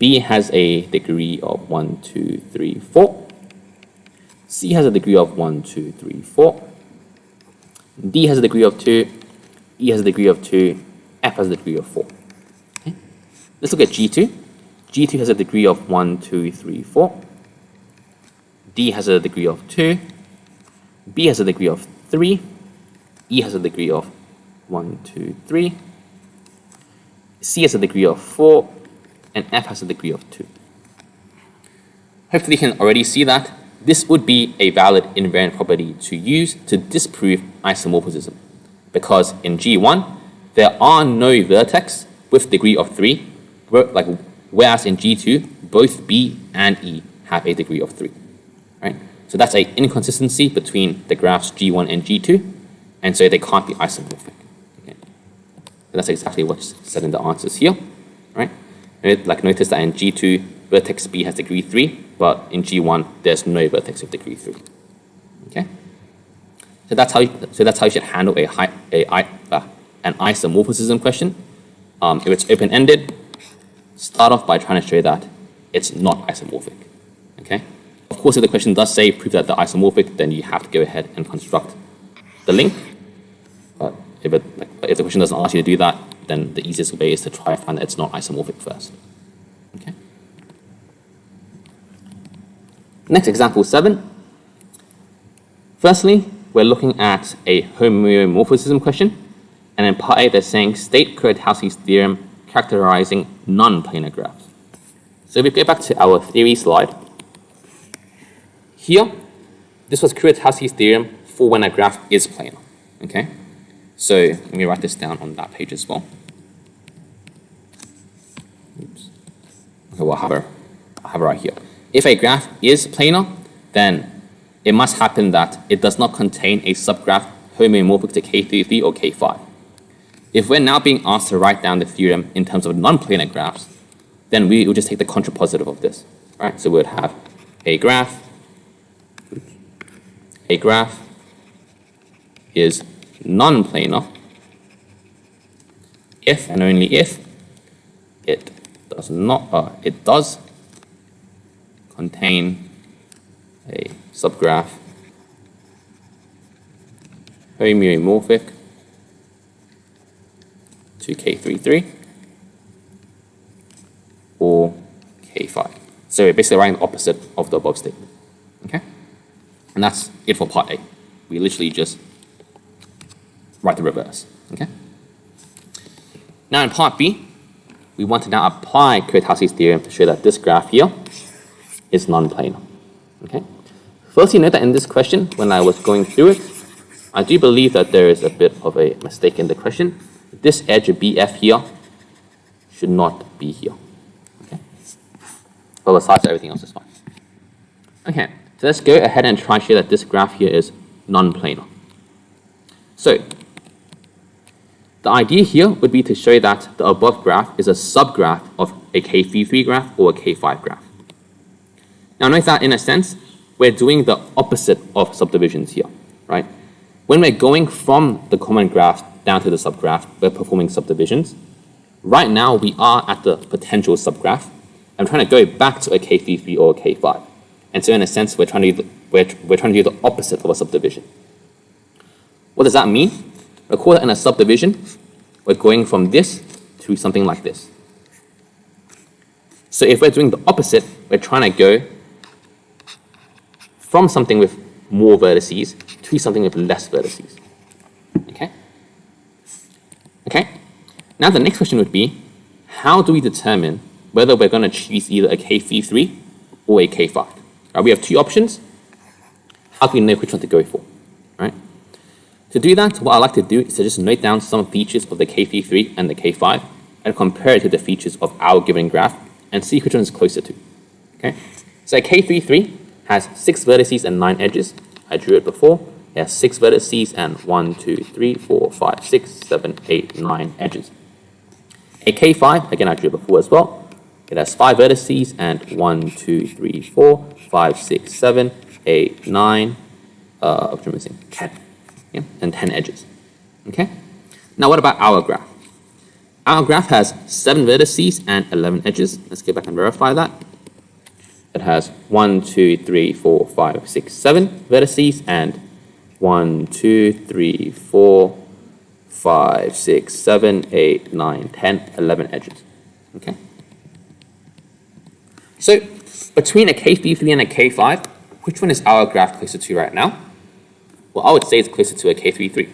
B has a degree of 1, 2, 3, 4. C has a degree of 1, 2, 3, 4. D has a degree of 2. E has a degree of 2. F has a degree of 4. Okay? Let's look at G2. G2 has a degree of 1, 2, 3, 4. D has a degree of 2. B has a degree of 3. E has a degree of 1, 2, 3. C has a degree of 4. And F has a degree of 2. Hopefully you can already see that this would be a valid invariant property to use to disprove isomorphism. Because in G1, there are no vertex with degree of 3, whereas in G2, both B and E have a degree of 3. Right? So that's an inconsistency between the graphs G1 and G2, and so they can't be isomorphic. Okay? So that's exactly what's said in the answers here. Right? Notice that in G2, vertex B has degree 3, but in G1, there's no vertex with degree 3. Okay? So that's how you should handle an isomorphism question. If it's open-ended, start off by trying to show that it's not isomorphic. Okay? Of course, if the question does say prove that they're isomorphic, then you have to go ahead and construct the link. But if the question doesn't ask you to do that, then the easiest way is to try and find that it's not isomorphic first. Okay. Next, example 7. Firstly, we're looking at a homomorphism question. And in part A, they're saying state Kuratowski's theorem characterizing non-planar graphs. So if we go back to our theory slide, here, this was Kuratowski's theorem for when a graph is planar. Okay? So let me write this down on that page as well. Oops. Okay, well, I have it right here. If a graph is planar, then it must happen that it does not contain a subgraph homomorphic to K33 or K5. If we're now being asked to write down the theorem in terms of non-planar graphs, then we will just take the contrapositive of this. Right? So we would have a graph is non-planar if and only if it does contain a subgraph homomorphic to K33 or K5. So we're basically writing the opposite of the above statement. Okay? And that's it for part A. We literally just write the reverse. Okay? Now in part B, we want to now apply Kuratowski's theorem to show that this graph here is non-planar. Okay? Firstly, note that in this question, when I was going through it, I do believe that there is a bit of a mistake in the question. This edge of BF here should not be here. Okay? But besides, everything else is fine. Okay, so let's go ahead and try and show that this graph here is non-planar. So, the idea here would be to show that the above graph is a subgraph of a K33 graph or a K5 graph. Now note that in a sense, we're doing the opposite of subdivisions here, right? When we're going from the common graph down to the subgraph, we're performing subdivisions. Right now, we are at the potential subgraph. I'm trying to go back to a K33 or a K5. And so in a sense, we're trying to do the opposite of a subdivision. What does that mean? Recall that in a subdivision, we're going from this to something like this. So if we're doing the opposite, we're trying to go from something with more vertices to something with less vertices. Okay? Okay? Now the next question would be, how do we determine whether we're going to choose either a K33 or a K5? Right, we have two options. How do we know which one to go for? Right? To do that, what I like to do is to just note down some features of the K33 and the K5 and compare it to the features of our given graph and see which one is closer to. Okay? So a K33 has 6 vertices and 9 edges. I drew it before. It has 6 vertices and 1, 2, 3, 4, 5, 6, 7, 8, 9 edges. A K5, again I drew it before as well. It has 5 vertices and 1, 2, 3, 4, 5, 6, 7, 8, 9, I'm missing 10. Yeah, and 10 edges. Okay? Now what about our graph? Our graph has 7 vertices and 11 edges. Let's go back and verify that. It has 1, 2, 3, 4, 5, 6, 7 vertices and 1, 2, 3, 4, 5, 6, 7, 8, 9, 10, 11 edges. Okay? So, between a K33 and a K5, which one is our graph closer to right now? Well, I would say it's closer to a K33,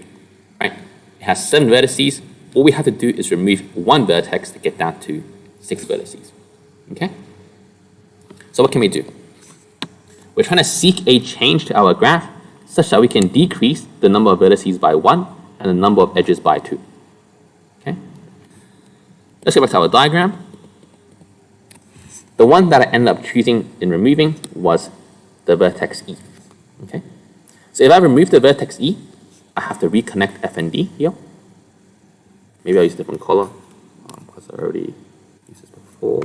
right? It has 7 vertices. All we have to do is remove 1 vertex to get down to 6 vertices. Okay? So what can we do? We're trying to seek a change to our graph such that we can decrease the number of vertices by 1 and the number of edges by 2. Okay? Let's go back to our diagram. The one that I ended up choosing in removing was the vertex E. Okay? So if I remove the vertex E, I have to reconnect F and D here. Maybe I'll use a different color because I already used this before.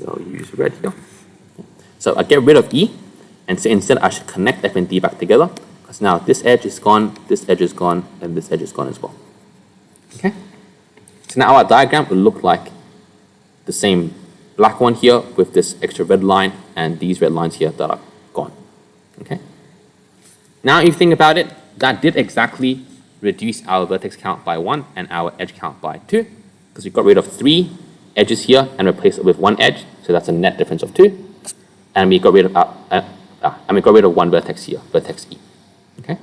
I'll use red here. So I get rid of E, and so instead I should connect F and D back together, because now this edge is gone, this edge is gone, and this edge is gone as well. Okay? So now our diagram will look like the same black one here with this extra red line and these red lines here that are gone. Okay. Now, if you think about it, that did exactly reduce our vertex count by 1 and our edge count by 2, because we got rid of 3 edges here and replaced it with 1 edge, so that's a net difference of 2. And we got rid of 1 vertex here, vertex E. Okay.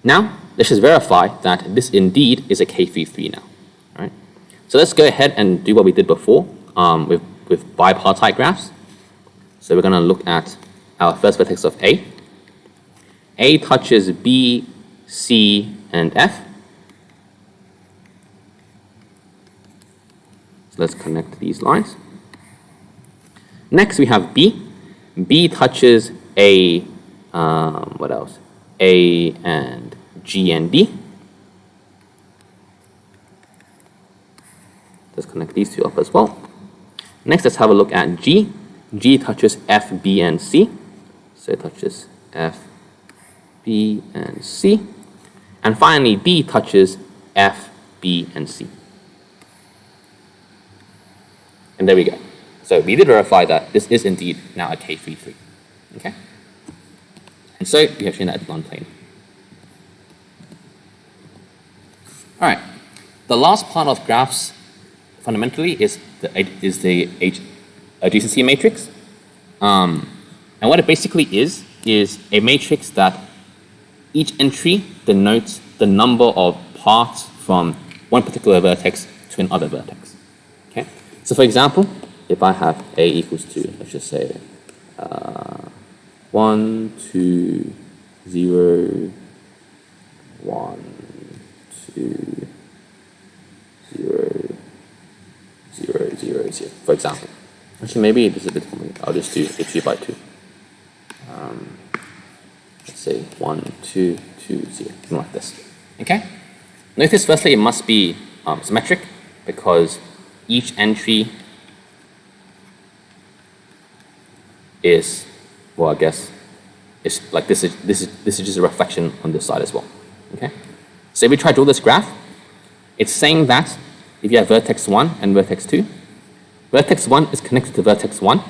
Now, let's just verify that this indeed is a K33 now. All right. So let's go ahead and do what we did before with bipartite graphs. So we're going to look at our first vertex of A. A touches B, C, and F. So let's connect these lines. Next, we have B. B touches A, what else? A and G and D. Let's connect these two up as well. Next, let's have a look at G. G touches F, B, and C. So it touches F, B, and C. And finally, D touches F, B, and C. And there we go. So we did verify that this is indeed now a K33. Okay? And so we have shown that it's non-plane. All right. The last part of graphs fundamentally is the adjacency matrix. And what it basically is a matrix that each entry denotes the number of paths from one particular vertex to another vertex. Okay? So for example, if I have A equals 2, let's just say 1, 2, 0, 1, 2, 0, 0, 0, 0, for example. Actually, maybe this is a bit complicated. I'll just do a 2 by 2. Let's say 1, 2, 2, 0, something like this. Okay? Notice firstly it must be symmetric because each entry is, well, I guess it's like this is just a reflection on this side as well. Okay? So if we try to draw this graph, it's saying that if you have vertex 1 and vertex 2, vertex 1 is connected to vertex 1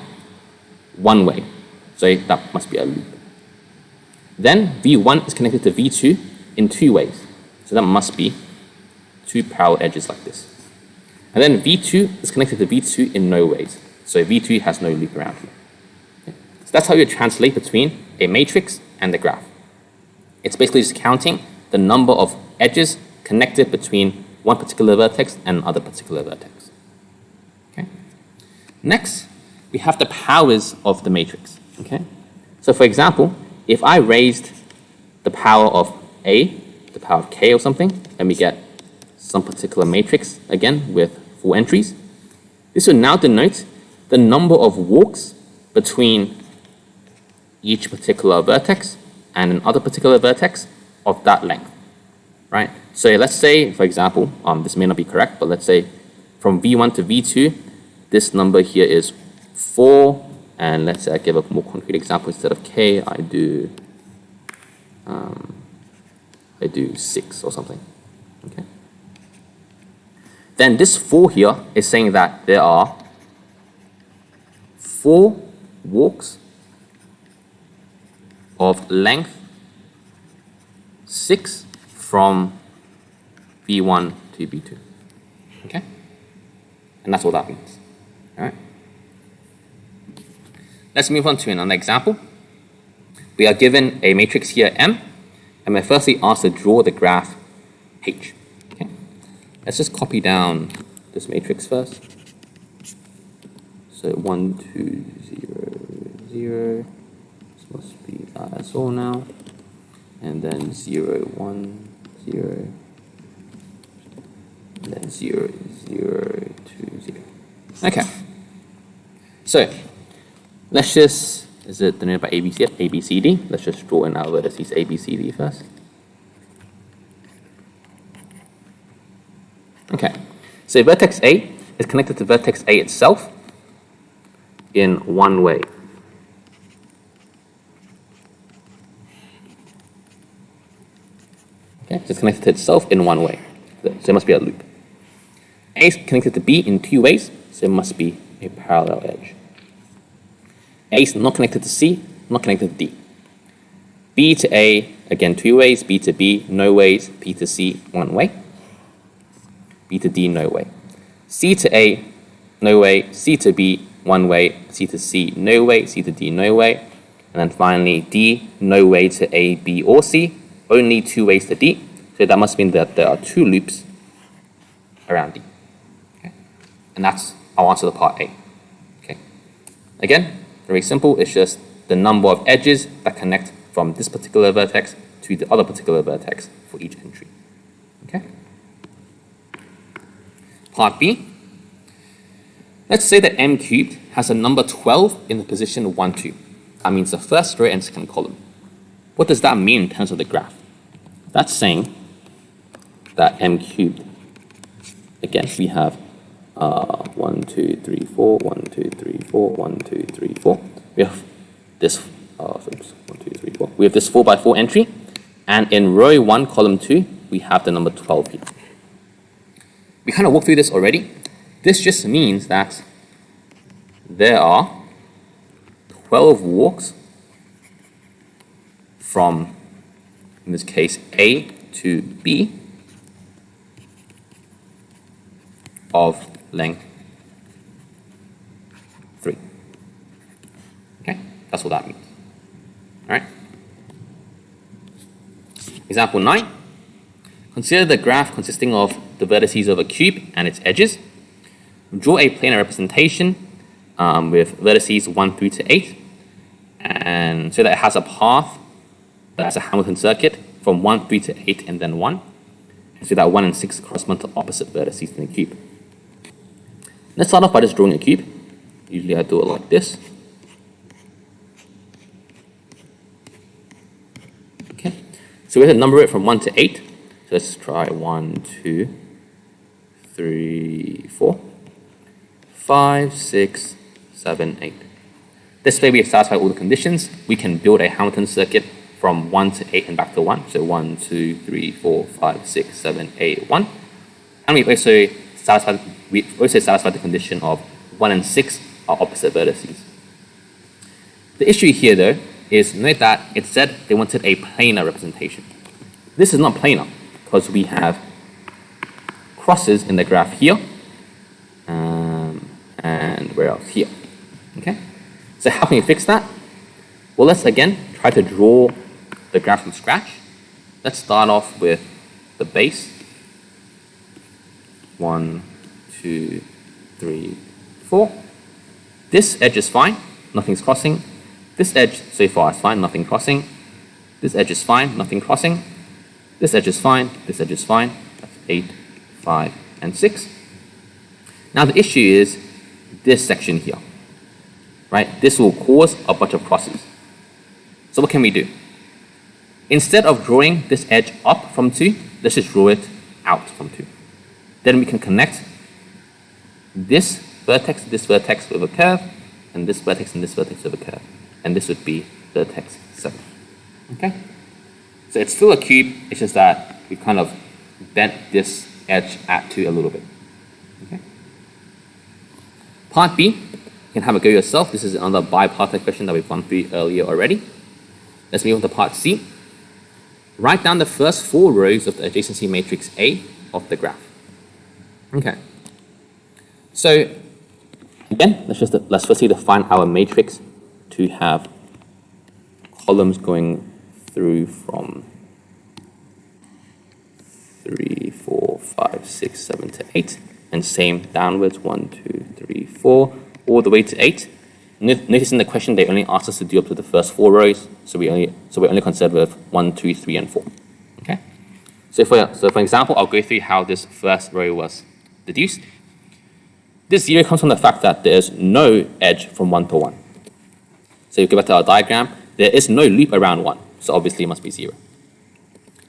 one way. So that must be a loop. Then V1 is connected to V2 in 2 ways. So that must be 2 parallel edges like this. And then V2 is connected to V2 in no ways. So V2 has no loop around here. Okay. So that's how you translate between a matrix and the graph. It's basically just counting the number of edges connected between one particular vertex and another particular vertex. Okay. Next, we have the powers of the matrix. Okay. So for example, if I raised the power of A, the power of K or something, and we get some particular matrix, again, with 4 entries, this will now denote the number of walks between each particular vertex and another particular vertex of that length, right? So let's say, for example, this may not be correct, but let's say from V1 to V2, this number here is 4, and let's say I give a more concrete example. Instead of K, I do 6 or something. Okay. Then this 4 here is saying that there are 4 walks of length 6 from V1 to V2. Okay? And that's what that means. All right? Let's move on to another example. We are given a matrix here, M, and we're firstly asked to draw the graph H. Okay? Let's just copy down this matrix first. So 1, 2, 0, 0. This must be that as well now. And then 0, 1, 0. And then 0, 0, 2, 0. Okay. So let's just, is it denoted by ABC? A, B, C, D. Let's just draw in our vertices A, B, C, D first. Okay. So vertex A is connected to vertex A itself in one way. Okay, so it's connected to itself in one way. So it must be a loop. A is connected to B in two ways, so it must be a parallel edge. A is not connected to C, not connected to D. B to A, again, two ways. B to B, no ways. B to C, one way. B to D, no way. C to A, no way. C to B, one way. C to C, no way. C to D, no way. And then finally, D, no way to A, B, or C. Only two ways to D. So that must mean that there are two loops around D. Okay? And that's our answer to part A. Okay? Again, very simple. It's just the number of edges that connect from this particular vertex to the other particular vertex for each entry. Okay? Part B. Let's say that M cubed has a number 12 in the position 1, 2. That means the first row and second column. What does that mean in terms of the graph? That's saying that M cubed, again, we have 1, 2, 3, 4, 1, 2, 3, 4, 1, 2, 3, 4. We have this, 1, 2, 3, 4. We have this 4 by 4 entry, and in row 1, column 2, we have the number 12 here. We kind of walked through this already. This just means that there are 12 walks from, in this case, A to B of length 3. Okay, that's what that means. All right. Example 9. Consider the graph consisting of the vertices of a cube and its edges. Draw a planar representation with vertices 1 through to 8, and so that it has a path that has a Hamilton circuit from 1 through to 8 and then 1. And so that 1 and 6 correspond to opposite vertices in the cube. Let's start off by just drawing a cube. Usually I do it like this. Okay, so we have to number it from 1 to 8. So let's try 1, 2, 3, 4, 5, 6, 7, 8. This way we have satisfied all the conditions. We can build a Hamilton circuit from 1 to 8 and back to 1. So 1, 2, 3, 4, 5, 6, 7, 8, 1. And we've also satisfied the condition of 1 and 6 are opposite vertices. The issue here, though, is note that it said they wanted a planar representation. This is not planar because we have crosses in the graph here, and where else? Here. Okay? So how can we fix that? Well, let's again try to draw the graph from scratch. Let's start off with the base. 1, 2, 3, 4. This edge is fine, nothing's crossing. This edge so far is fine, nothing crossing. This edge is fine, nothing crossing. This edge is fine, this edge is fine. That's 8, 5, and 6. Now the issue is this section here, right? This will cause a bunch of crosses. So what can we do? Instead of drawing this edge up from 2, let's just draw it out from 2. Then we can connect this vertex with a curve, and this vertex with a curve. And this would be vertex 7. Okay? So it's still a cube, it's just that we kind of bent this edge at 2 a little bit. Okay? Part B, you can have a go yourself. This is another bipartite question that we've gone through earlier already. Let's move on to part C. Write down the first 4 rows of the adjacency matrix A of the graph. Okay. So again, let's firstly define our matrix to have columns going through from 3, 4, 5, 6, 7 to 8, and same downwards 1, 2, 3, 4, all the way to 8. Notice in the question they only asked us to do up to the first 4 rows, so we're only concerned with 1, 2, 3, and 4. Okay. So for example, I'll go through how this first row was deduced. This 0 comes from the fact that there's no edge from 1 to 1. So if you go back to our diagram, there is no loop around 1, so obviously it must be 0.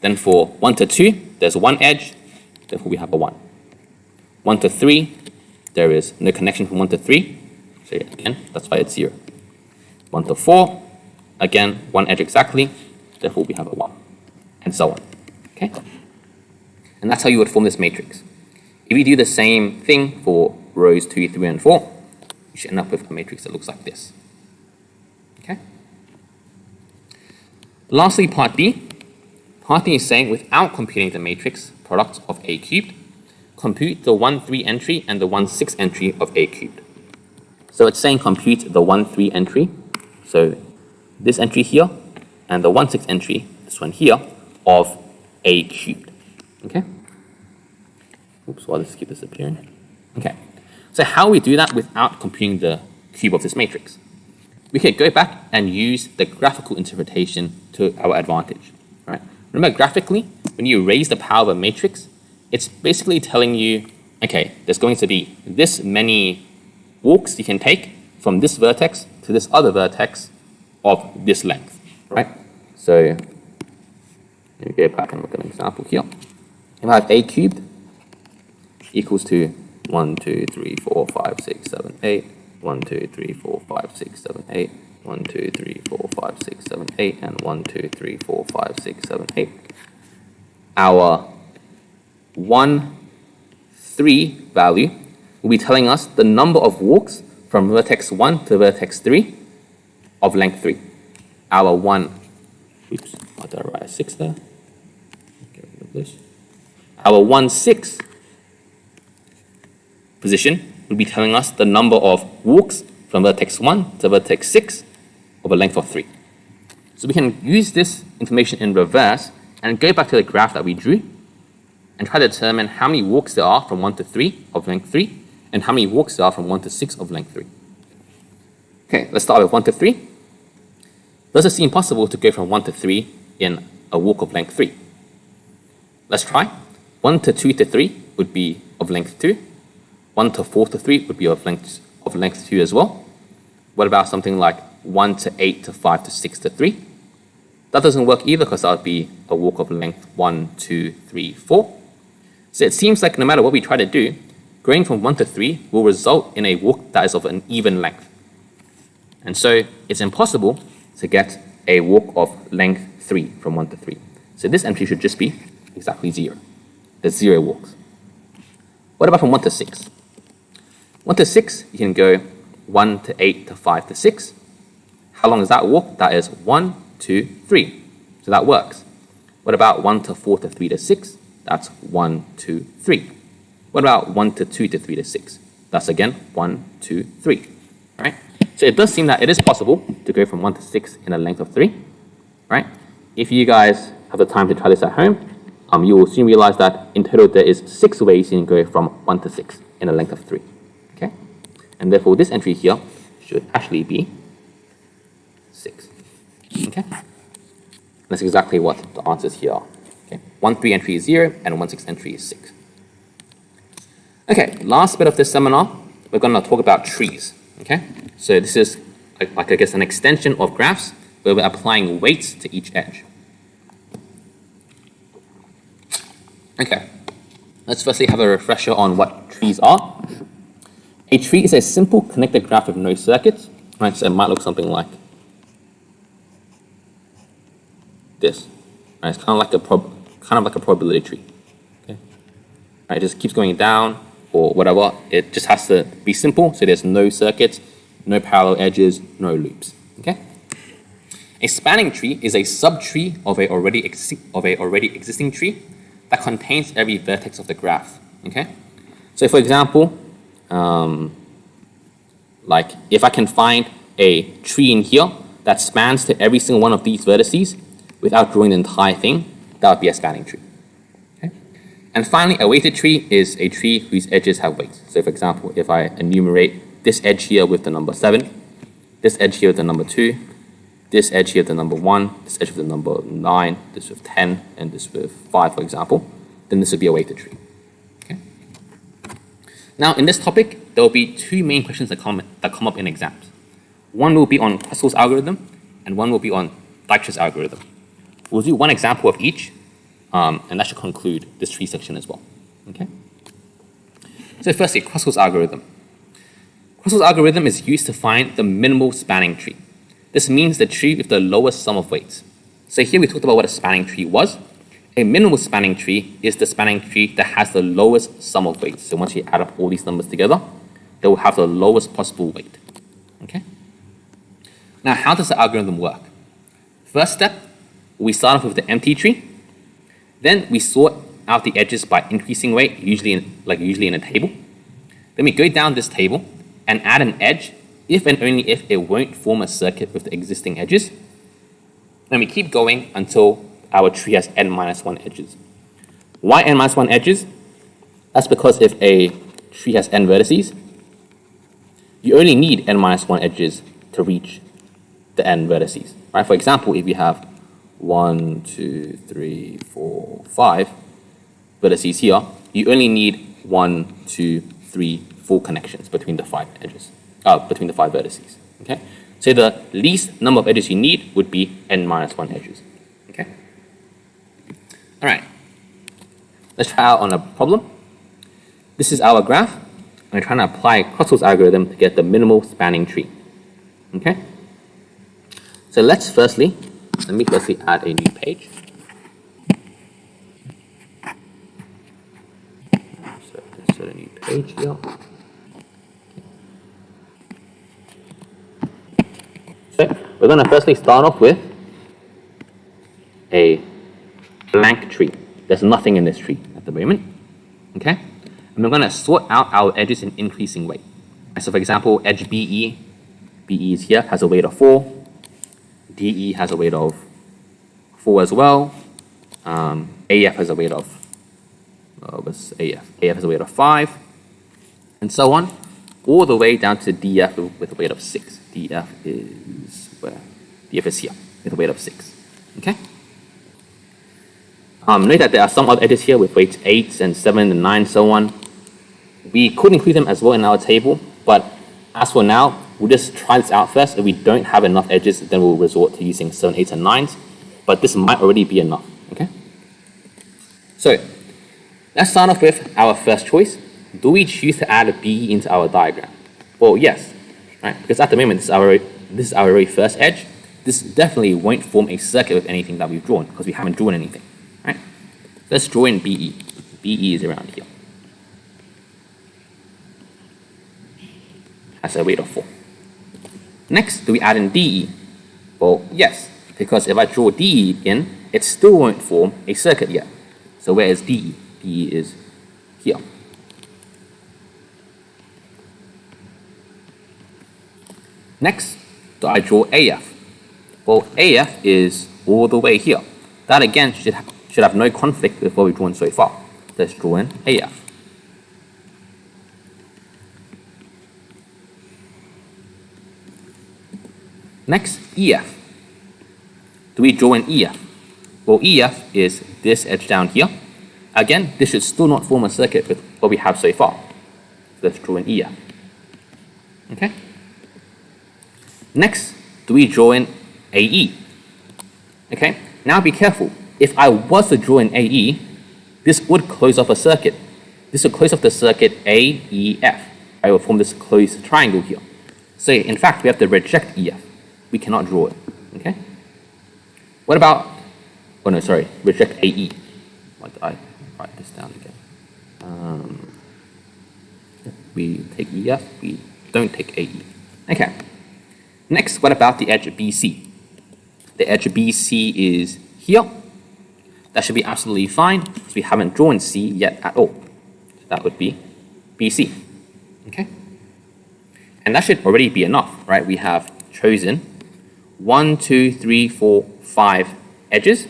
Then for 1 to 2, there's one edge, therefore we have a 1. 1 to 3, there is no connection from 1 to 3, so again, that's why it's 0. 1 to 4, again, one edge exactly, therefore we have a 1, and so on. Okay? And that's how you would form this matrix. If you do the same thing for rows 2, 3, and 4, you should end up with a matrix that looks like this. Okay. Lastly, part D. Part D is saying without computing the matrix product of A cubed, compute the 1, 3 entry and the 1, 6 entry of A cubed. So it's saying compute the 1, 3 entry, so this entry here, and the 1, 6 entry, this one here, of A cubed. Okay? Oops, why does this keep disappearing? Okay. So how we do that without computing the cube of this matrix? We could go back and use the graphical interpretation to our advantage. Right? Remember, graphically, when you raise the power of a matrix, it's basically telling you, okay, there's going to be this many walks you can take from this vertex to this other vertex of this length, right? So let me go back and look at an example here. If I have A cubed equals to 1, 2, 3, 4, 5, 6, 7, 8, 1, 2, 3, 4, 5, 6, 7, 8, 1, 2, 3, 4, 5, 6, 7, 8, and 1, 2, 3, 4, 5, 6, 7, 8. Our 1, 3 value will be telling us the number of walks from vertex 1 to vertex 3 of length 3. Our 1, oops, why did I write a 6 there? Get rid of this. Our 1, 6 position will be telling us the number of walks from vertex 1 to vertex 6 of a length of 3. So we can use this information in reverse and go back to the graph that we drew and try to determine how many walks there are from 1 to 3 of length 3 and how many walks there are from 1 to 6 of length 3. Okay, let's start with 1 to 3. Does it seem possible to go from 1 to 3 in a walk of length 3? Let's try. 1 to 2 to 3 would be of length 2. 1 to 4 to 3 would be of length 2 as well. What about something like 1 to 8 to 5 to 6 to 3? That doesn't work either because that would be a walk of length 1, 2, 3, 4. So it seems like no matter what we try to do, going from 1 to 3 will result in a walk that is of an even length. And so it's impossible to get a walk of length 3 from 1 to 3. So this entry should just be exactly 0. There's 0 walks. What about from 1 to 6? 1 to 6, you can go 1 to 8 to 5 to 6. How long is that walk? That is 1, 2, 3. So that works. What about 1 to 4 to 3 to 6? That's 1, 2, 3. What about 1 to 2 to 3 to 6? That's again 1, 2, 3. Right? So it does seem that it is possible to go from 1 to 6 in a length of 3. Right? If you guys have the time to try this at home, you will soon realize that in total there is 6 ways you can go from 1 to 6 in a length of 3. Okay? And therefore this entry here should actually be 6. Okay? That's exactly what the answers here are. Okay? 1, 3 entry is 0 and 1, 6 entry is 6. Okay, last bit of this seminar, we're going to talk about trees. Okay? So this is like I guess an extension of graphs where we're applying weights to each edge. Okay, let's firstly have a refresher on what trees are. A tree is a simple connected graph with no circuits. Right, so it might look something like this. Right, it's kind of like a probability tree. Okay, right, it just keeps going down or whatever. It just has to be simple, so there's no circuits, no parallel edges, no loops. Okay. A spanning tree is a subtree of a already existing tree that contains every vertex of the graph. Okay. So for example, like if I can find a tree in here that spans to every single one of these vertices without drawing the entire thing, that would be a spanning tree. Okay? And finally, a weighted tree is a tree whose edges have weights. So for example, if I enumerate this edge here with the number 7, this edge here with the number 2, this edge here with the number 1, this edge with the number 9, this with 10, and this with 5, for example, then this would be a weighted tree. Okay? Now, in this topic, there will be 2 main questions that come up in exams. One will be on Kruskal's algorithm, and one will be on Dijkstra's algorithm. We'll do one example of each, and that should conclude this tree section as well. Okay? So firstly, Kruskal's algorithm. Kruskal's algorithm is used to find the minimal spanning tree. This means the tree with the lowest sum of weights. So here we talked about what a spanning tree was, A minimal spanning tree is the spanning tree that has the lowest sum of weights. So once you add up all these numbers together, they will have the lowest possible weight. Okay? Now, how does the algorithm work? First step, we start off with the empty tree. Then we sort out the edges by increasing weight, usually in a table. Then we go down this table and add an edge if and only if it won't form a circuit with the existing edges. Then we keep going until our tree has n-1 edges. Why n-1 edges? That's because if a tree has n vertices, you only need n-1 edges to reach the n vertices. Right? For example, if you have 1, 2, 3, 4, 5 vertices here, you only need 1, 2, 3, 4 connections between the 5 edges, between the 5 vertices. Okay? So the least number of edges you need would be n-1 edges. Okay? All right. Let's try out on a problem. This is our graph. I'm trying to apply Kruskal's algorithm to get the minimal spanning tree. Okay? So let me firstly add a new page. So insert a new page here. So we're going to firstly start off with a blank tree. There's nothing in this tree at the moment. Okay? And we're going to sort out our edges in increasing weight. So for example, edge BE is here, has a weight of 4. DE has a weight of 4 as well. AF has a weight of, what's AF? AF has a weight of 5. And so on, all the way down to DF with a weight of 6. DF is where? DF is here with a weight of 6. Okay? Note that there are some other edges here with weights 8 and 7 and 9 and so on. We could include them as well in our table, but as for now, we'll just try this out first. If we don't have enough edges, then we'll resort to using 7, 8, and 9s, but this might already be enough, okay? So, let's start off with our first choice. Do we choose to add a BE into our diagram? Well, yes, right? Because at the moment, this is our very first edge. This definitely won't form a circuit with anything that we've drawn, because we haven't drawn anything, right? Let's draw in BE. BE is around here. Has a weight of 4. Next, do we add in DE? Well, yes, because if I draw DE in, it still won't form a circuit yet. So where is DE? DE is here. Next, do I draw AF? Well, AF is all the way here. That again should have no conflict with what we've drawn so far. Let's draw in AF. Next, EF. Do we draw in EF? Well, EF is this edge down here. Again, this should still not form a circuit with what we have so far. So let's draw in EF. Okay? Next, do we draw in AE? Okay? Now be careful. If I was to draw in AE, this would close off a circuit. This would close off the circuit AEF. I will form this closed triangle here. So in fact, we have to reject EF. We cannot draw it, okay? What about, reject AE. Why did I write this down again? We take EF, we don't take AE. Okay. Next, what about the edge BC? The edge BC is here. That should be absolutely fine, because we haven't drawn C yet at all. So that would be BC, okay? And that should already be enough, right? We have chosen 1, 2, 3, 4, 5 edges,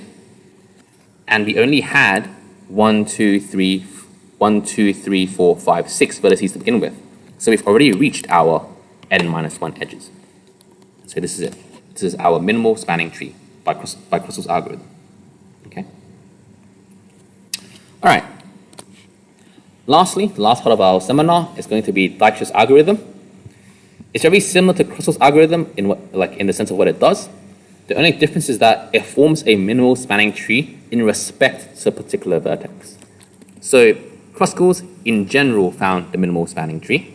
and we only had 1, 2, 3, 4, 5, 6 vertices to begin with. So we've already reached our n-1 edges. So this is it. This is our minimal spanning tree by Kruskal's algorithm. Okay. All right. Lastly, the last part of our seminar is going to be Dijkstra's algorithm. It's very similar to Kruskal's algorithm in the sense of what it does. The only difference is that it forms a minimal spanning tree in respect to a particular vertex. So Kruskal's in general found the minimal spanning tree.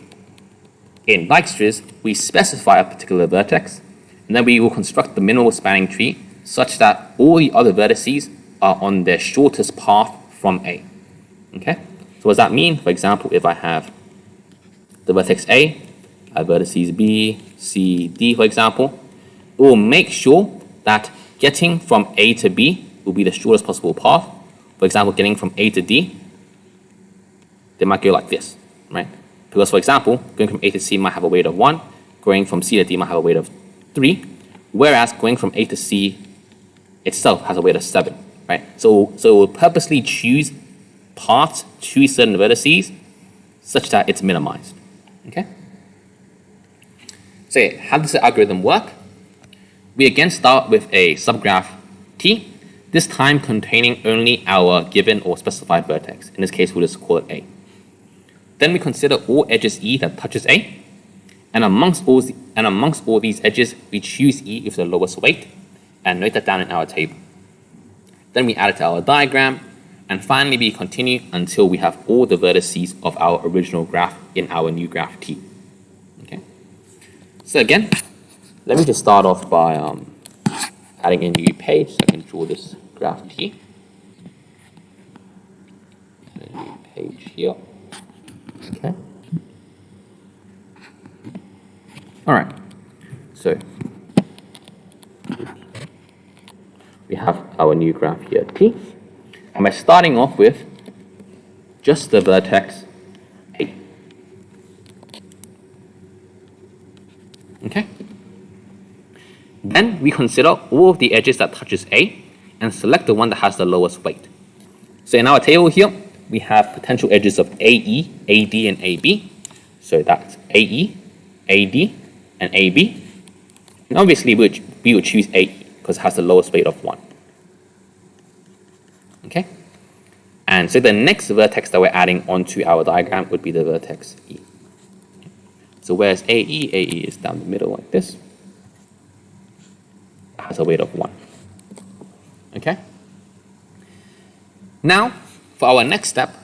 In Dijkstra's, we specify a particular vertex, and then we will construct the minimal spanning tree such that all the other vertices are on their shortest path from A. Okay? So what does that mean? For example, if I have the vertex A, I have vertices B, C, D, for example, it will make sure that getting from A to B will be the shortest possible path. For example, getting from A to D, they might go like this, right? Because, for example, going from A to C might have a weight of 1, going from C to D might have a weight of 3, whereas going from A to C itself has a weight of 7, right? So it will purposely choose paths to certain vertices such that it's minimized, okay? So how does the algorithm work? We again start with a subgraph T, this time containing only our given or specified vertex. In this case, we'll just call it A. Then we consider all edges E that touches A, and amongst all these edges, we choose E with the lowest weight, and note that down in our table. Then we add it to our diagram, and finally we continue until we have all the vertices of our original graph in our new graph T. Okay. So again, let me just start off by adding a new page so I can draw this graph T. A new page here. Okay. All right. So we have our new graph here, T. And we're starting off with just the vertex A. Okay. Then we consider all of the edges that touches A and select the one that has the lowest weight. So in our table here, we have potential edges of AE, AD, and AB. So that's AE, AD, and AB. And obviously we would choose AE because it has the lowest weight of 1. Okay? And so the next vertex that we're adding onto our diagram would be the vertex E. So whereas AE is down the middle like this, it has a weight of 1. Okay? Now, for our next step,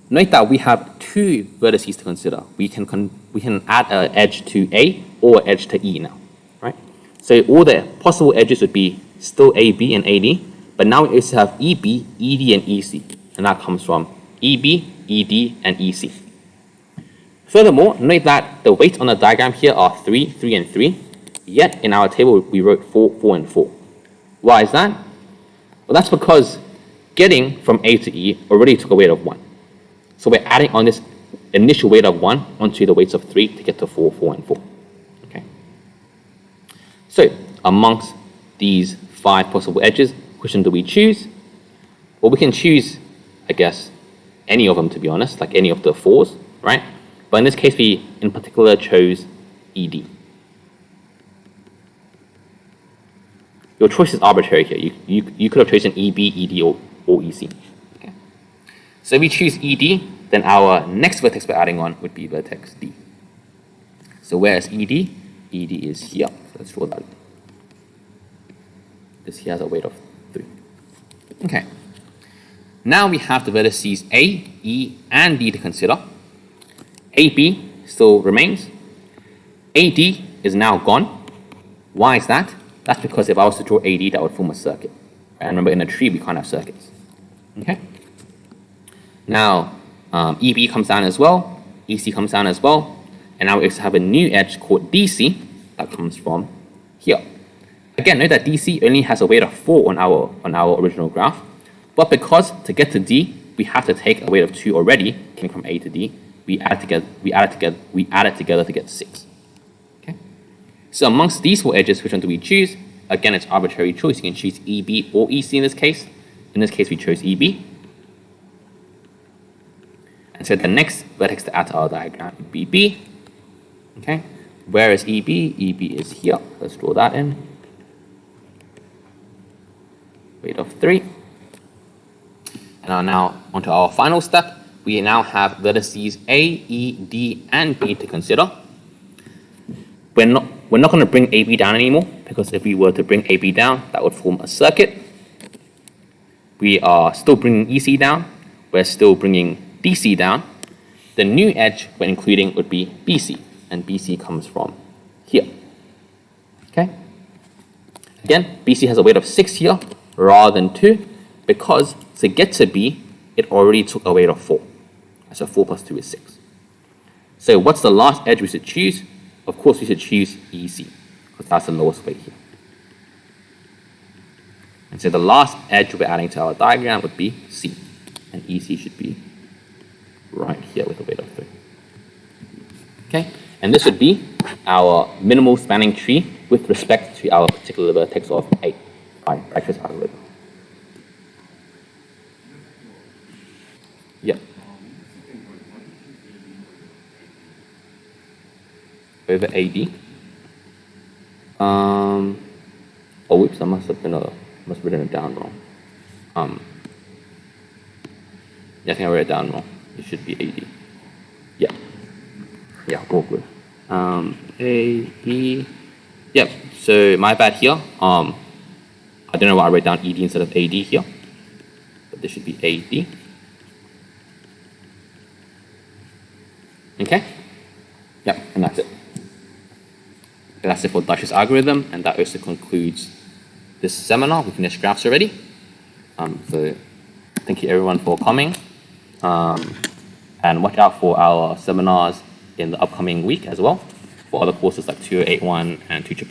note that we have 2 vertices to consider. We can add an edge to A or an edge to E now, right? So all the possible edges would be still AB and AD, but now we also have EB, ED, and EC, and that comes from EB, ED, and EC. Furthermore, note that the weights on the diagram here are 3, 3, and 3, yet in our table we wrote 4, 4, and 4. Why is that? Well, that's because getting from A to E already took a weight of 1. So we're adding on this initial weight of 1 onto the weights of 3 to get to 4, 4, and 4. Okay. So amongst these 5 possible edges, which one do we choose? Well, we can choose, I guess, any of them, to be honest, like any of the 4s, right? But in this case, we in particular chose ED. Your choice is arbitrary here. You could have chosen EB, ED, or EC. Okay. So if we choose ED, then our next vertex we're adding on would be vertex D. So where's ED? ED is here. So let's draw that. This here has a weight of 3. Okay. Now we have the vertices A, E, and D to consider. AB still remains. AD is now gone. Why is that? That's because if I was to draw AD, that would form a circuit. And remember, in a tree, we can't have circuits. Okay? Now, EB comes down as well. EC comes down as well. And now we also have a new edge called DC that comes from here. Again, note that DC only has a weight of 4 on our original graph. But because to get to D, we have to take a weight of 2 already, coming from A to D, we add it together to get 6. Okay? So amongst these 4 edges, which one do we choose? Again, it's arbitrary choice. You can choose EB or EC in this case. In this case, we chose EB. And so the next vertex to add to our diagram would be B. Okay? Where is EB? EB is here. Let's draw that in. Weight of 3. And now onto our final step. We now have vertices A, E, D, and B to consider. We're not going to bring AB down anymore, because if we were to bring AB down, that would form a circuit. We are still bringing EC down. We're still bringing DC down. The new edge we're including would be BC, and BC comes from here. Okay? Again, BC has a weight of 6 here rather than 2, because to get to B, it already took a weight of 4. So 4 plus 2 is 6. So what's the last edge we should choose? Of course, we should choose EC, because that's the lowest weight here. And so the last edge we're adding to our diagram would be C. And EC should be right here with a weight of 3. Okay? And this would be our minimal spanning tree with respect to our particular vertex of A by Braggs's algorithm. Yep. Over AD. Oh, whoops! I must have written it down wrong. Yeah, I think I wrote it down wrong. It should be AD. Yeah. Yeah, all good. AE. Yep. So my bad here. I don't know why I wrote down ED instead of AD here, but this should be AD. Okay. Yep, and that's it. And that's it for Dash's algorithm, and that also concludes this seminar. We finished graphs already. So thank you everyone for coming. And watch out for our seminars in the upcoming week as well for other courses like 2081 and 2